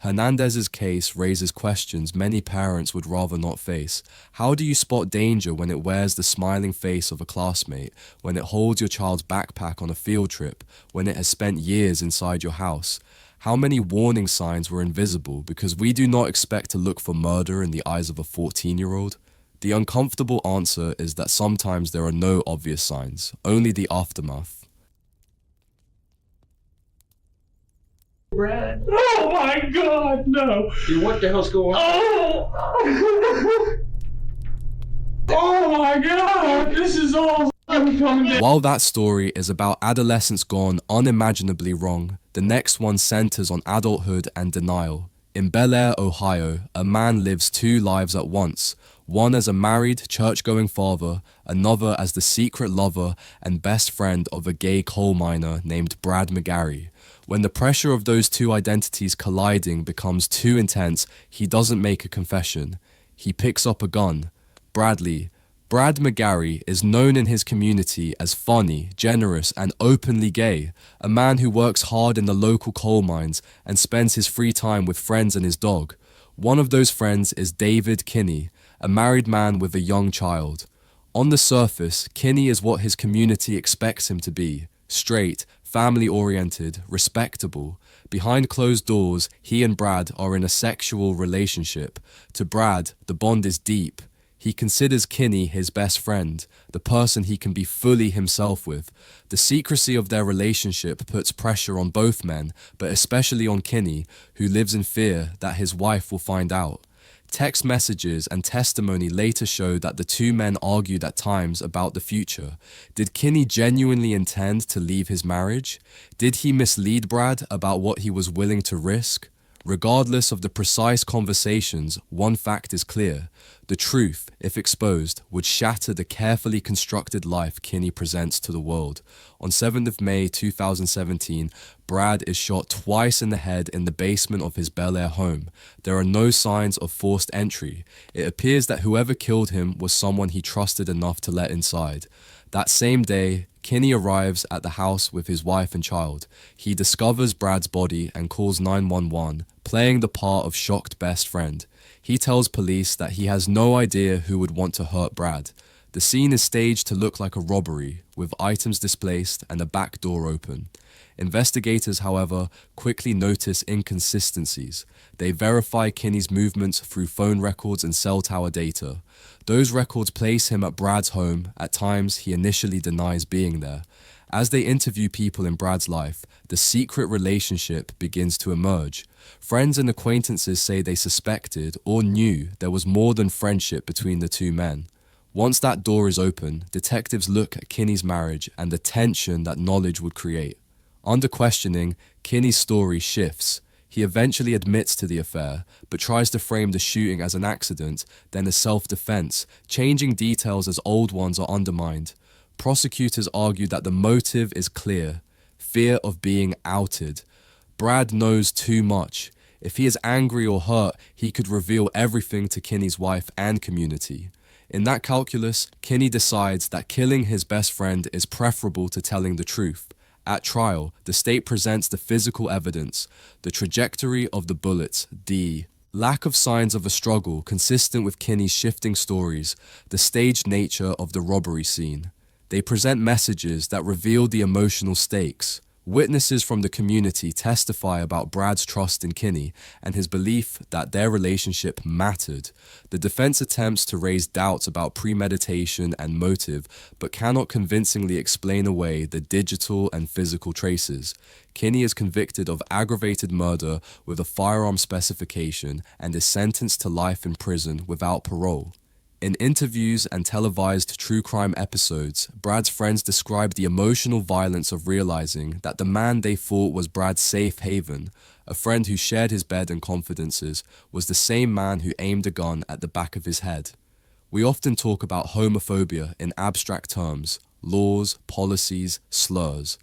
Hernandez's case raises questions many parents would rather not face. How do you spot danger when it wears the smiling face of a classmate, when it holds your child's backpack on a field trip, when it has spent years inside your house? How many warning signs were invisible because we do not expect to look for murder in the eyes of a 14-year-old? The uncomfortable answer is that sometimes there are no obvious signs, only the aftermath. Brad. Oh my God, no. Dude, what the hell's going on? Oh! Oh my God, this is all coming down. While that story is about adolescence gone unimaginably wrong, the next one centers on adulthood and denial. In Bel Air, Ohio, a man lives two lives at once, one as a married, church-going father, another as the secret lover and best friend of a gay coal miner named Brad McGarry. When the pressure of those two identities colliding becomes too intense, he doesn't make a confession. He picks up a gun. Brad McGarry is known in his community as funny, generous, and openly gay, a man who works hard in the local coal mines and spends his free time with friends and his dog. One of those friends is David Kinney, a married man with a young child. On the surface, Kinney is what his community expects him to be: straight, family-oriented, respectable. Behind closed doors, he and Brad are in a sexual relationship. To Brad, the bond is deep. He considers Kinney his best friend, the person he can be fully himself with. The secrecy of their relationship puts pressure on both men, but especially on Kinney, who lives in fear that his wife will find out. Text messages and testimony later show that the two men argued at times about the future. Did Kinney genuinely intend to leave his marriage? Did he mislead Brad about what he was willing to risk? Regardless of the precise conversations, one fact is clear. The truth, if exposed, would shatter the carefully constructed life Kinney presents to the world. On 7th of May 2017, Brad is shot twice in the head in the basement of his Bel Air home. There are no signs of forced entry. It appears that whoever killed him was someone he trusted enough to let inside. That same day, Kinney arrives at the house with his wife and child. He discovers Brad's body and calls 911, playing the part of shocked best friend. He tells police that he has no idea who would want to hurt Brad. The scene is staged to look like a robbery, with items displaced and a back door open. Investigators, however, quickly notice inconsistencies. They verify Kinney's movements through phone records and cell tower data. Those records place him at Brad's home. At times, he initially denies being there. As they interview people in Brad's life, the secret relationship begins to emerge. Friends and acquaintances say they suspected or knew there was more than friendship between the two men. Once that door is open, detectives look at Kinney's marriage and the tension that knowledge would create. Under questioning, Kinney's story shifts. He eventually admits to the affair, but tries to frame the shooting as an accident, then as self-defense, changing details as old ones are undermined. Prosecutors argue that the motive is clear: fear of being outed. Brad knows too much. If he is angry or hurt, he could reveal everything to Kinney's wife and community. In that calculus, Kinney decides that killing his best friend is preferable to telling the truth. At trial, the state presents the physical evidence, the trajectory of the bullets, the lack of signs of a struggle consistent with Kinney's shifting stories, the staged nature of the robbery scene. They present messages that reveal the emotional stakes. Witnesses from the community testify about Brad's trust in Kinney and his belief that their relationship mattered. The defense attempts to raise doubts about premeditation and motive, but cannot convincingly explain away the digital and physical traces. Kinney is convicted of aggravated murder with a firearm specification and is sentenced to life in prison without parole. In interviews and televised true crime episodes, Brad's friends describe the emotional violence of realizing that the man they thought was Brad's safe haven, a friend who shared his bed and confidences, was the same man who aimed a gun at the back of his head. We often talk about homophobia in abstract terms: laws, policies, slurs.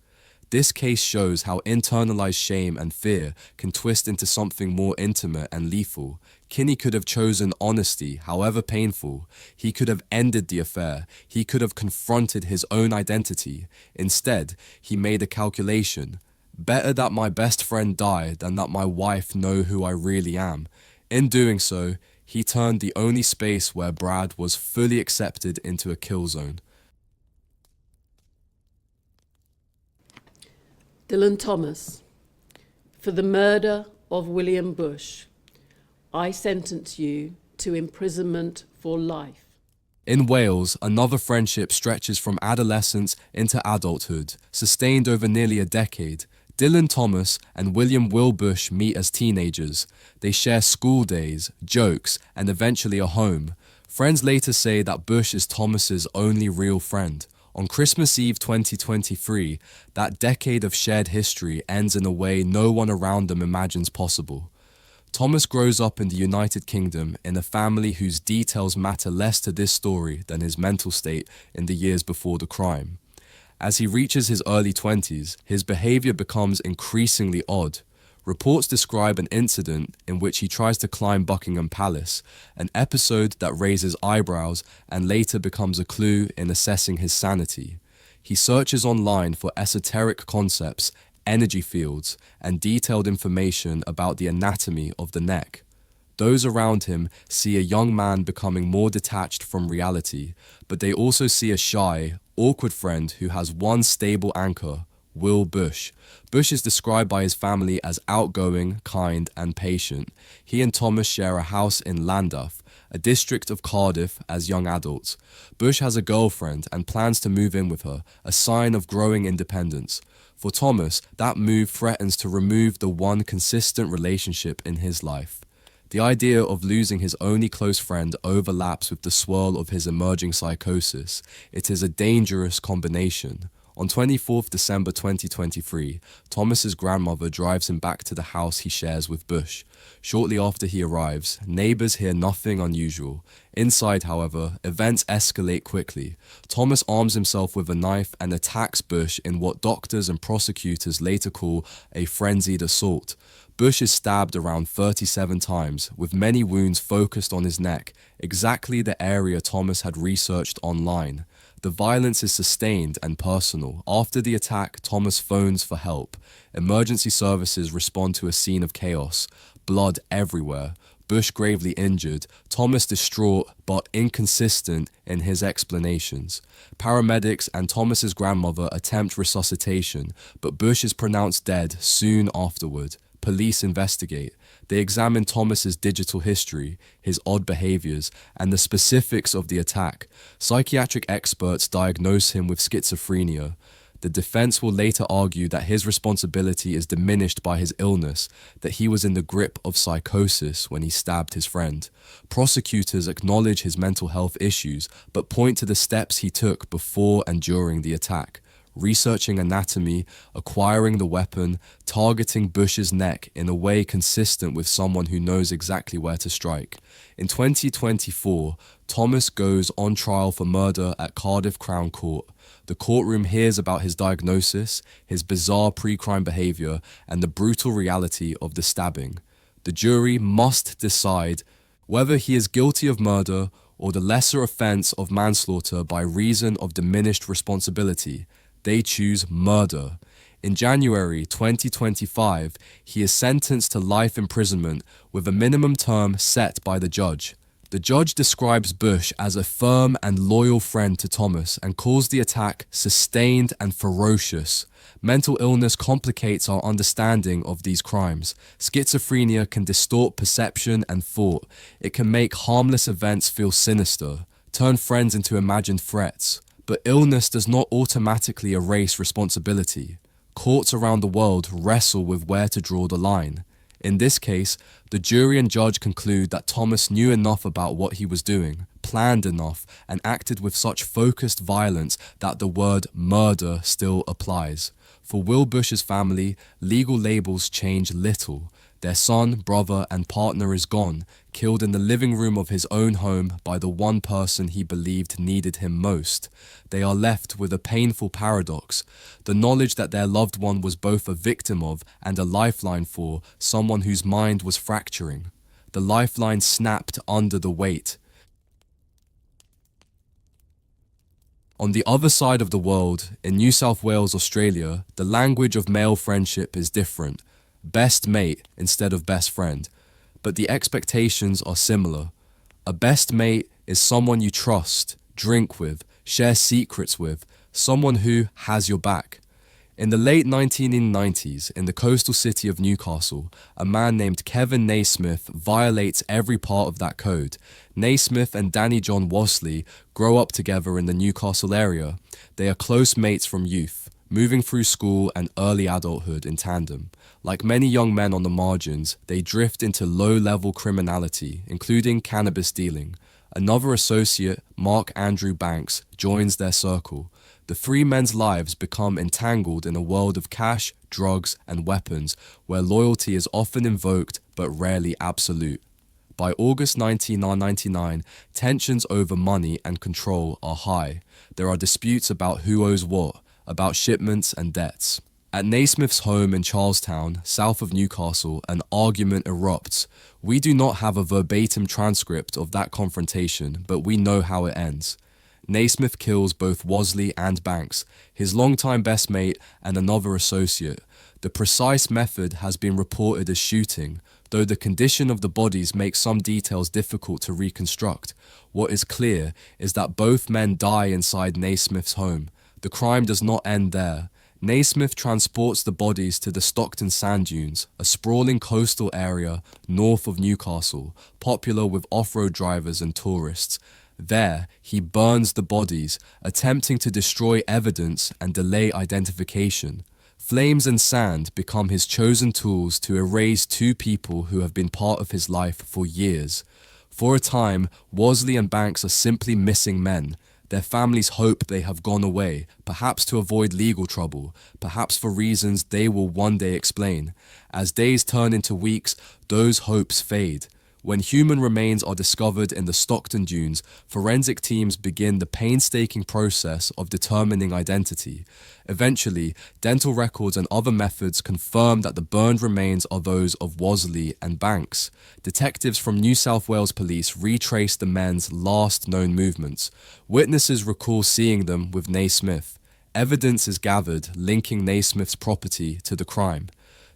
This case shows how internalized shame and fear can twist into something more intimate and lethal. Kinney could have chosen honesty, however painful. He could have ended the affair. He could have confronted his own identity. Instead, he made a calculation. Better that my best friend die than that my wife know who I really am. In doing so, he turned the only space where Brad was fully accepted into a kill zone. Dylan Thomas, for the murder of William Bush, I sentence you to imprisonment for life. In Wales, another friendship stretches from adolescence into adulthood, sustained over nearly a decade. Dylan Thomas and William Will Bush meet as teenagers. They share school days, jokes, and eventually a home. Friends later say that Bush is Thomas's only real friend. On Christmas Eve 2023, that decade of shared history ends in a way no one around them imagines possible. Thomas grows up in the United Kingdom in a family whose details matter less to this story than his mental state in the years before the crime. As he reaches his early 20s, his behavior becomes increasingly odd. Reports describe an incident in which he tries to climb Buckingham Palace, an episode that raises eyebrows and later becomes a clue in assessing his sanity. He searches online for esoteric concepts, energy fields, and detailed information about the anatomy of the neck. Those around him see a young man becoming more detached from reality, but they also see a shy, awkward friend who has one stable anchor, Will Bush. Bush is described by his family as outgoing, kind, and patient. He and Thomas share a house in Llandaff, a district of Cardiff, as young adults. Bush has a girlfriend and plans to move in with her, a sign of growing independence. For Thomas, that move threatens to remove the one consistent relationship in his life. The idea of losing his only close friend overlaps with the swirl of his emerging psychosis. It is a dangerous combination. On 24th December 2023, Thomas's grandmother drives him back to the house he shares with Bush. Shortly after he arrives, neighbors hear nothing unusual. Inside, however, events escalate quickly. Thomas arms himself with a knife and attacks Bush in what doctors and prosecutors later call a frenzied assault. Bush is stabbed around 37 times, with many wounds focused on his neck, exactly the area Thomas had researched online. The violence is sustained and personal. After the attack, Thomas phones for help. Emergency services respond to a scene of chaos. Blood everywhere. Bush gravely injured. Thomas distraught but inconsistent in his explanations. Paramedics and Thomas's grandmother attempt resuscitation, but Bush is pronounced dead soon afterward. Police investigate. They examine Thomas's digital history, his odd behaviors, and the specifics of the attack. Psychiatric experts diagnose him with schizophrenia. The defense will later argue that his responsibility is diminished by his illness, that he was in the grip of psychosis when he stabbed his friend. Prosecutors acknowledge his mental health issues, but point to the steps he took before and during the attack. Researching anatomy, acquiring the weapon, targeting Bush's neck in a way consistent with someone who knows exactly where to strike. In 2024, Thomas goes on trial for murder at Cardiff Crown Court. The courtroom hears about his diagnosis, his bizarre pre-crime behavior, and the brutal reality of the stabbing. The jury must decide whether he is guilty of murder or the lesser offense of manslaughter by reason of diminished responsibility. They choose murder. In January 2025, he is sentenced to life imprisonment with a minimum term set by the judge. The judge describes Bush as a firm and loyal friend to Thomas and calls the attack sustained and ferocious. Mental illness complicates our understanding of these crimes. Schizophrenia can distort perception and thought. It can make harmless events feel sinister, turn friends into imagined threats. But illness does not automatically erase responsibility. Courts around the world wrestle with where to draw the line. In this case, the jury and judge conclude that Thomas knew enough about what he was doing, planned enough, and acted with such focused violence that the word murder still applies. For Will Bush's family, legal labels change little. Their son, brother, and partner is gone, killed in the living room of his own home by the one person he believed needed him most. They are left with a painful paradox, the knowledge that their loved one was both a victim of and a lifeline for someone whose mind was fracturing. The lifeline snapped under the weight. On the other side of the world, in New South Wales, Australia, the language of male friendship is different. Best mate instead of best friend. But the expectations are similar. A best mate is someone you trust, drink with, share secrets with, someone who has your back. In the late 1990s, in the coastal city of Newcastle, a man named Kevin Naismith violates every part of that code. Naismith and Danny John Wasley grow up together in the Newcastle area. They are close mates from youth, moving through school and early adulthood in tandem. Like many young men on the margins, they drift into low-level criminality, including cannabis dealing. Another associate, Mark Andrew Banks, joins their circle. The three men's lives become entangled in a world of cash, drugs, and weapons, where loyalty is often invoked but rarely absolute. By August 1999, tensions over money and control are high. There are disputes about who owes what, about shipments and debts. At Naismith's home in Charlestown, south of Newcastle, an argument erupts. We do not have a verbatim transcript of that confrontation, but we know how it ends. Naismith kills both Wasley and Banks, his longtime best mate and another associate. The precise method has been reported as shooting, though the condition of the bodies makes some details difficult to reconstruct. What is clear is that both men die inside Naismith's home. The crime does not end there. Naismith transports the bodies to the Stockton Sand Dunes, a sprawling coastal area north of Newcastle, popular with off-road drivers and tourists. There, he burns the bodies, attempting to destroy evidence and delay identification. Flames and sand become his chosen tools to erase two people who have been part of his life for years. For a time, Wasley and Banks are simply missing men. Their families hope they have gone away, perhaps to avoid legal trouble, perhaps for reasons they will one day explain. As days turn into weeks, those hopes fade. When human remains are discovered in the Stockton Dunes, forensic teams begin the painstaking process of determining identity. Eventually, dental records and other methods confirm that the burned remains are those of Wasley and Banks. Detectives from New South Wales Police retrace the men's last known movements. Witnesses recall seeing them with Naismith. Evidence is gathered linking Naismith's property to the crime.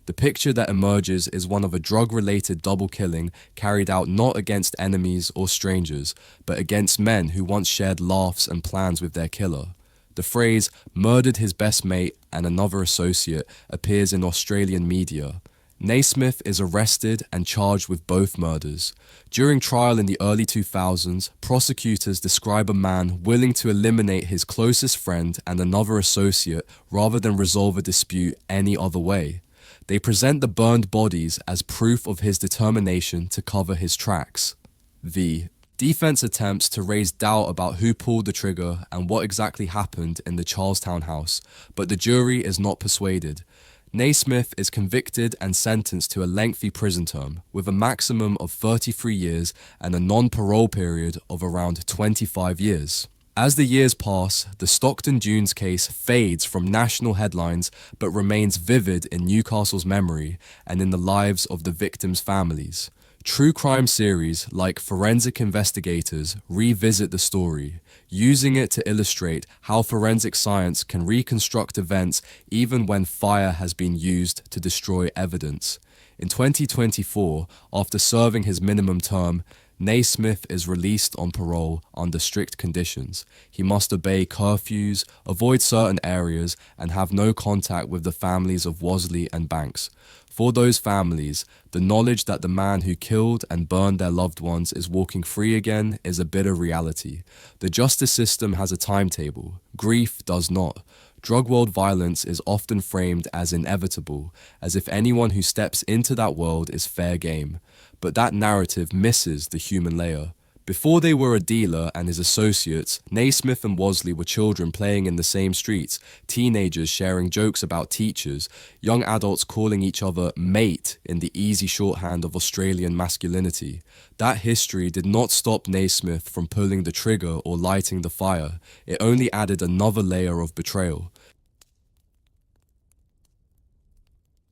The picture that emerges is one of a drug-related double killing carried out not against enemies or strangers, but against men who once shared laughs and plans with their killer. The phrase, murdered his best mate and another associate, appears in Australian media. Naismith is arrested and charged with both murders. During trial in the early 2000s, prosecutors describe a man willing to eliminate his closest friend and another associate rather than resolve a dispute any other way. They present the burned bodies as proof of his determination to cover his tracks. The defense attempts to raise doubt about who pulled the trigger and what exactly happened in the Charlestown house, but the jury is not persuaded. Naismith is convicted and sentenced to a lengthy prison term, with a maximum of 33 years and a non-parole period of around 25 years. As the years pass, the Stockton Dunes case fades from national headlines but remains vivid in Newcastle's memory and in the lives of the victims' families. True crime series like Forensic Investigators revisit the story, using it to illustrate how forensic science can reconstruct events even when fire has been used to destroy evidence. In 2024, after serving his minimum term, Naismith is released on parole under strict conditions. He must obey curfews, avoid certain areas, and have no contact with the families of Wasley and Banks. For those families, the knowledge that the man who killed and burned their loved ones is walking free again is a bitter reality. The justice system has a timetable. Grief does not. Drug world violence is often framed as inevitable, as if anyone who steps into that world is fair game. But that narrative misses the human layer. Before they were a dealer and his associates, Naismith and Wasley were children playing in the same streets, teenagers sharing jokes about teachers, young adults calling each other mate in the easy shorthand of Australian masculinity. That history did not stop Naismith from pulling the trigger or lighting the fire. It only added another layer of betrayal.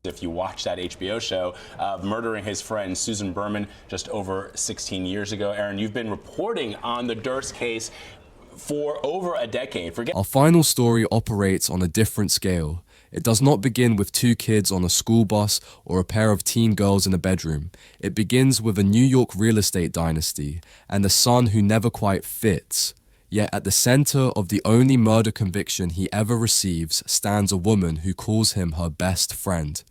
If you watch that HBO show, murdering his friend Susan Berman just over 16 years ago. Aaron, you've been reporting on the Durst case. For over a decade, Our final story operates on a different scale. It does not begin with two kids on a school bus or a pair of teen girls in a bedroom. It begins with a New York real estate dynasty and a son who never quite fits. Yet at the center of the only murder conviction he ever receives stands a woman who calls him her best friend.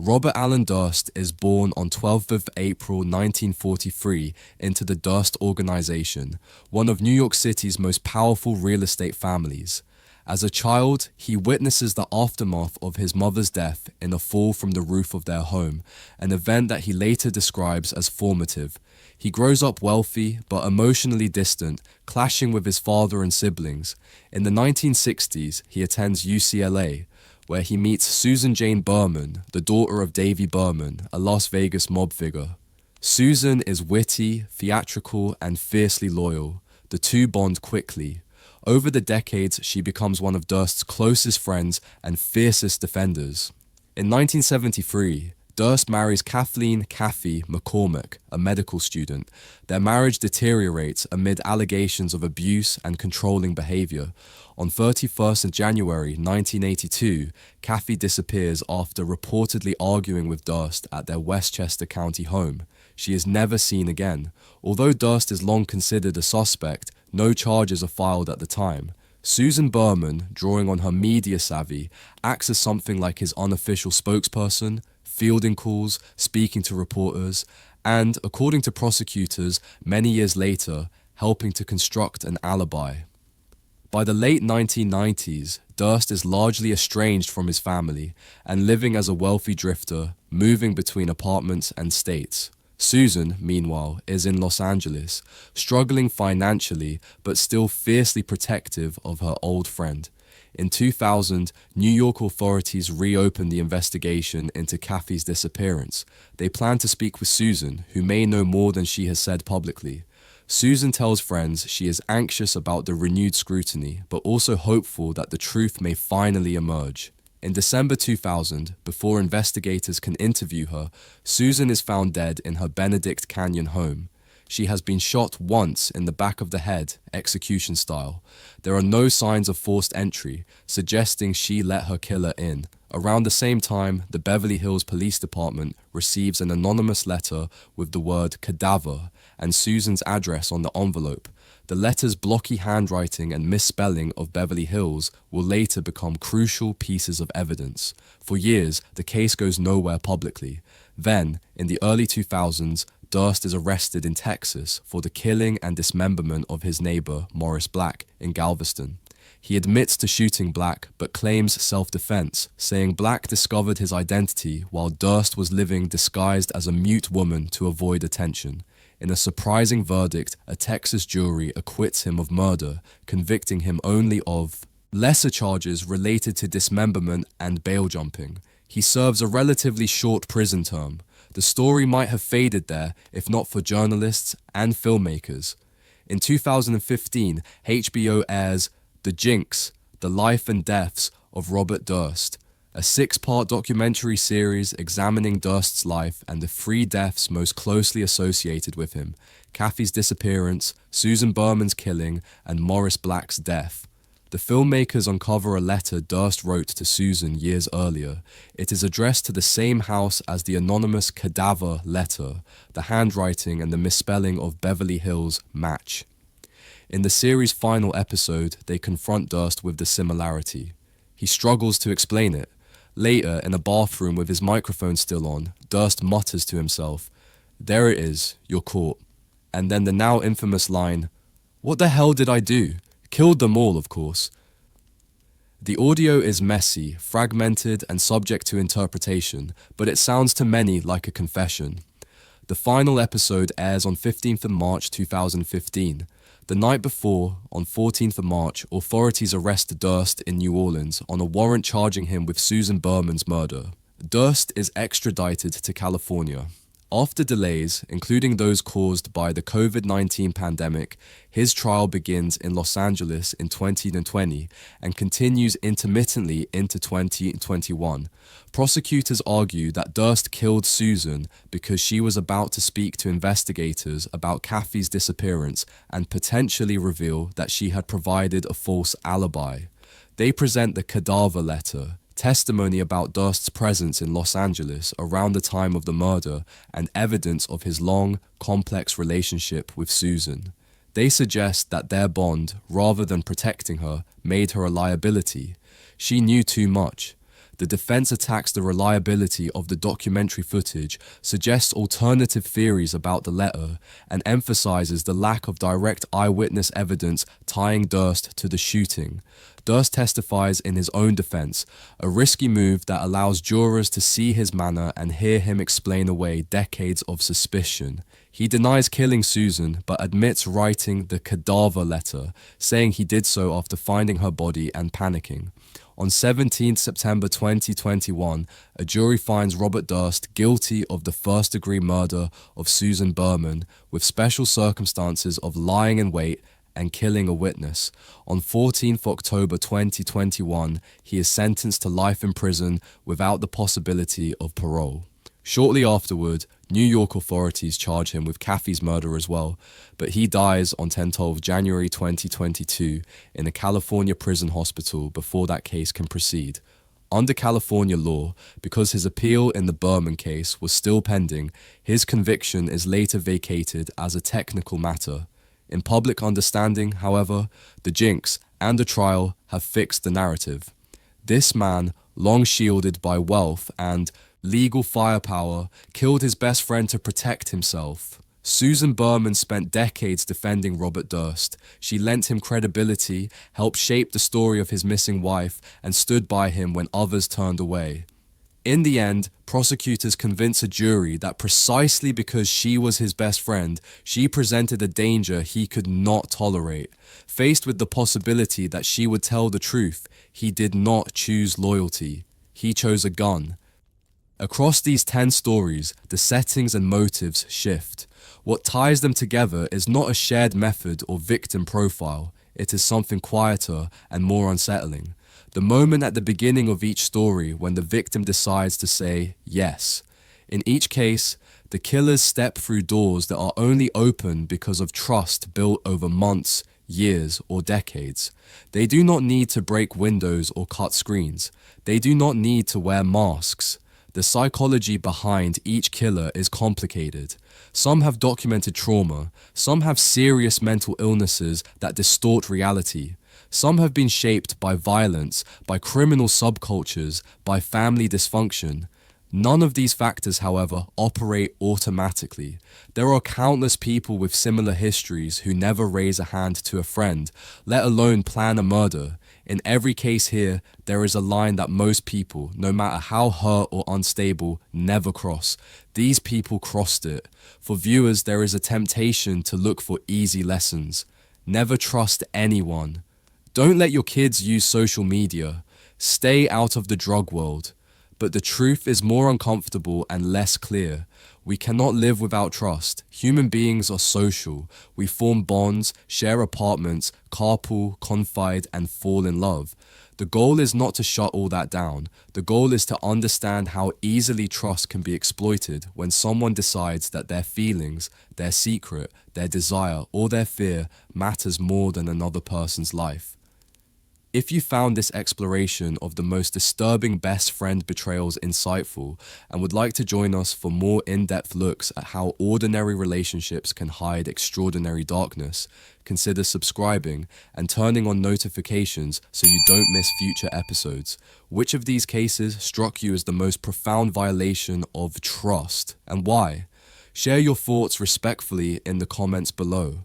Robert Allen Durst is born on 12th of April 1943 into the Durst Organization, one of New York City's most powerful real estate families. As a child, he witnesses the aftermath of his mother's death in a fall from the roof of their home, an event that he later describes as formative. He grows up wealthy but emotionally distant, clashing with his father and siblings. In the 1960s, he attends UCLA, where he meets Susan Jane Berman, the daughter of Davy Berman, a Las Vegas mob figure. Susan is witty, theatrical, and fiercely loyal. The two bond quickly. Over the decades, she becomes one of Durst's closest friends and fiercest defenders. In 1973, Durst marries Kathleen "Kathy" McCormick, a medical student. Their marriage deteriorates amid allegations of abuse and controlling behavior. On 31st of January 1982, Kathy disappears after reportedly arguing with Durst at their Westchester County home. She is never seen again. Although Durst is long considered a suspect, no charges are filed at the time. Susan Berman, drawing on her media savvy, acts as something like his unofficial spokesperson, fielding calls, speaking to reporters, and, according to prosecutors, many years later, helping to construct an alibi. By the late 1990s, Durst is largely estranged from his family and living as a wealthy drifter, moving between apartments and states. Susan, meanwhile, is in Los Angeles, struggling financially but still fiercely protective of her old friend. In 2000, New York authorities reopened the investigation into Kathy's disappearance. They plan to speak with Susan, who may know more than she has said publicly. Susan tells friends she is anxious about the renewed scrutiny, but also hopeful that the truth may finally emerge. In December 2000, before investigators can interview her, Susan is found dead in her Benedict Canyon home. She has been shot once in the back of the head, execution style. There are no signs of forced entry, suggesting she let her killer in. Around the same time, the Beverly Hills Police Department receives an anonymous letter with the word cadaver and Susan's address on the envelope. The letter's blocky handwriting and misspelling of Beverly Hills will later become crucial pieces of evidence. For years, the case goes nowhere publicly. Then, in the early 2000s, Durst is arrested in Texas for the killing and dismemberment of his neighbor, Morris Black, in Galveston. He admits to shooting Black, but claims self-defense, saying Black discovered his identity while Durst was living disguised as a mute woman to avoid attention. In a surprising verdict, a Texas jury acquits him of murder, convicting him only of lesser charges related to dismemberment and bail jumping. He serves a relatively short prison term. The story might have faded there if not for journalists and filmmakers. In 2015, HBO airs The Jinx, The Life and Deaths of Robert Durst, a 6-part documentary series examining Durst's life and the 3 deaths most closely associated with him: Kathy's disappearance, Susan Berman's killing, and Morris Black's death. The filmmakers uncover a letter Durst wrote to Susan years earlier. It is addressed to the same house as the anonymous cadaver letter. The handwriting and the misspelling of Beverly Hills match. In the series' final episode, they confront Durst with the similarity. He struggles to explain it. Later, in a bathroom with his microphone still on, Durst mutters to himself, "There it is, you're caught." And then the now infamous line, "What the hell did I do? Killed them all, of course." The audio is messy, fragmented, and subject to interpretation, but it sounds to many like a confession. The final episode airs on 15th of March 2015. The night before, on 14th of March, authorities arrest Durst in New Orleans on a warrant charging him with Susan Berman's murder. Durst is extradited to California. After delays, including those caused by the COVID-19 pandemic, his trial begins in Los Angeles in 2020 and continues intermittently into 2021. Prosecutors argue that Durst killed Susan because she was about to speak to investigators about Kathy's disappearance and potentially reveal that she had provided a false alibi. They present the cadaver letter, testimony about Durst's presence in Los Angeles around the time of the murder, and evidence of his long, complex relationship with Susan. They suggest that their bond, rather than protecting her, made her a liability. She knew too much. The defense attacks the reliability of the documentary footage, suggests alternative theories about the letter, and emphasizes the lack of direct eyewitness evidence tying Durst to the shooting. Durst testifies in his own defense, a risky move that allows jurors to see his manner and hear him explain away decades of suspicion. He denies killing Susan, but admits writing the cadaver letter, saying he did so after finding her body and panicking. On 17 September 2021, a jury finds Robert Durst guilty of the first-degree murder of Susan Berman, with special circumstances of lying in wait and killing a witness. On 14th October 2021, he is sentenced to life in prison without the possibility of parole. Shortly afterward, New York authorities charge him with Kathy's murder as well, but he dies on 10-12 January 2022 in a California prison hospital before that case can proceed. Under California law, because his appeal in the Berman case was still pending, his conviction is later vacated as a technical matter. In public understanding, however, the jinx and the trial have fixed the narrative. This man, long shielded by wealth and legal firepower, killed his best friend to protect himself. Susan Berman spent decades defending Robert Durst. She lent him credibility, helped shape the story of his missing wife, and stood by him when others turned away. In the end, prosecutors convince a jury that precisely because she was his best friend, she presented a danger he could not tolerate. Faced with the possibility that she would tell the truth, he did not choose loyalty. He chose a gun. Across these 10 stories, the settings and motives shift. What ties them together is not a shared method or victim profile. It is something quieter and more unsettling. The moment at the beginning of each story when the victim decides to say yes. In each case, the killers step through doors that are only open because of trust built over months, years, or decades. They do not need to break windows or cut screens. They do not need to wear masks. The psychology behind each killer is complicated. Some have documented trauma. Some have serious mental illnesses that distort reality. Some have been shaped by violence, by criminal subcultures, by family dysfunction. None of these factors, however, operate automatically. There are countless people with similar histories who never raise a hand to a friend, let alone plan a murder. In every case here, there is a line that most people, no matter how hurt or unstable, never cross. These people crossed it. For viewers, there is a temptation to look for easy lessons. Never trust anyone. Don't let your kids use social media. Stay out of the drug world. But the truth is more uncomfortable and less clear. We cannot live without trust. Human beings are social. We form bonds, share apartments, carpool, confide, and fall in love. The goal is not to shut all that down. The goal is to understand how easily trust can be exploited when someone decides that their feelings, their secret, their desire, or their fear matters more than another person's life. If you found this exploration of the most disturbing best friend betrayals insightful and would like to join us for more in-depth looks at how ordinary relationships can hide extraordinary darkness, consider subscribing and turning on notifications so you don't miss future episodes. Which of these cases struck you as the most profound violation of trust, and why? Share your thoughts respectfully in the comments below.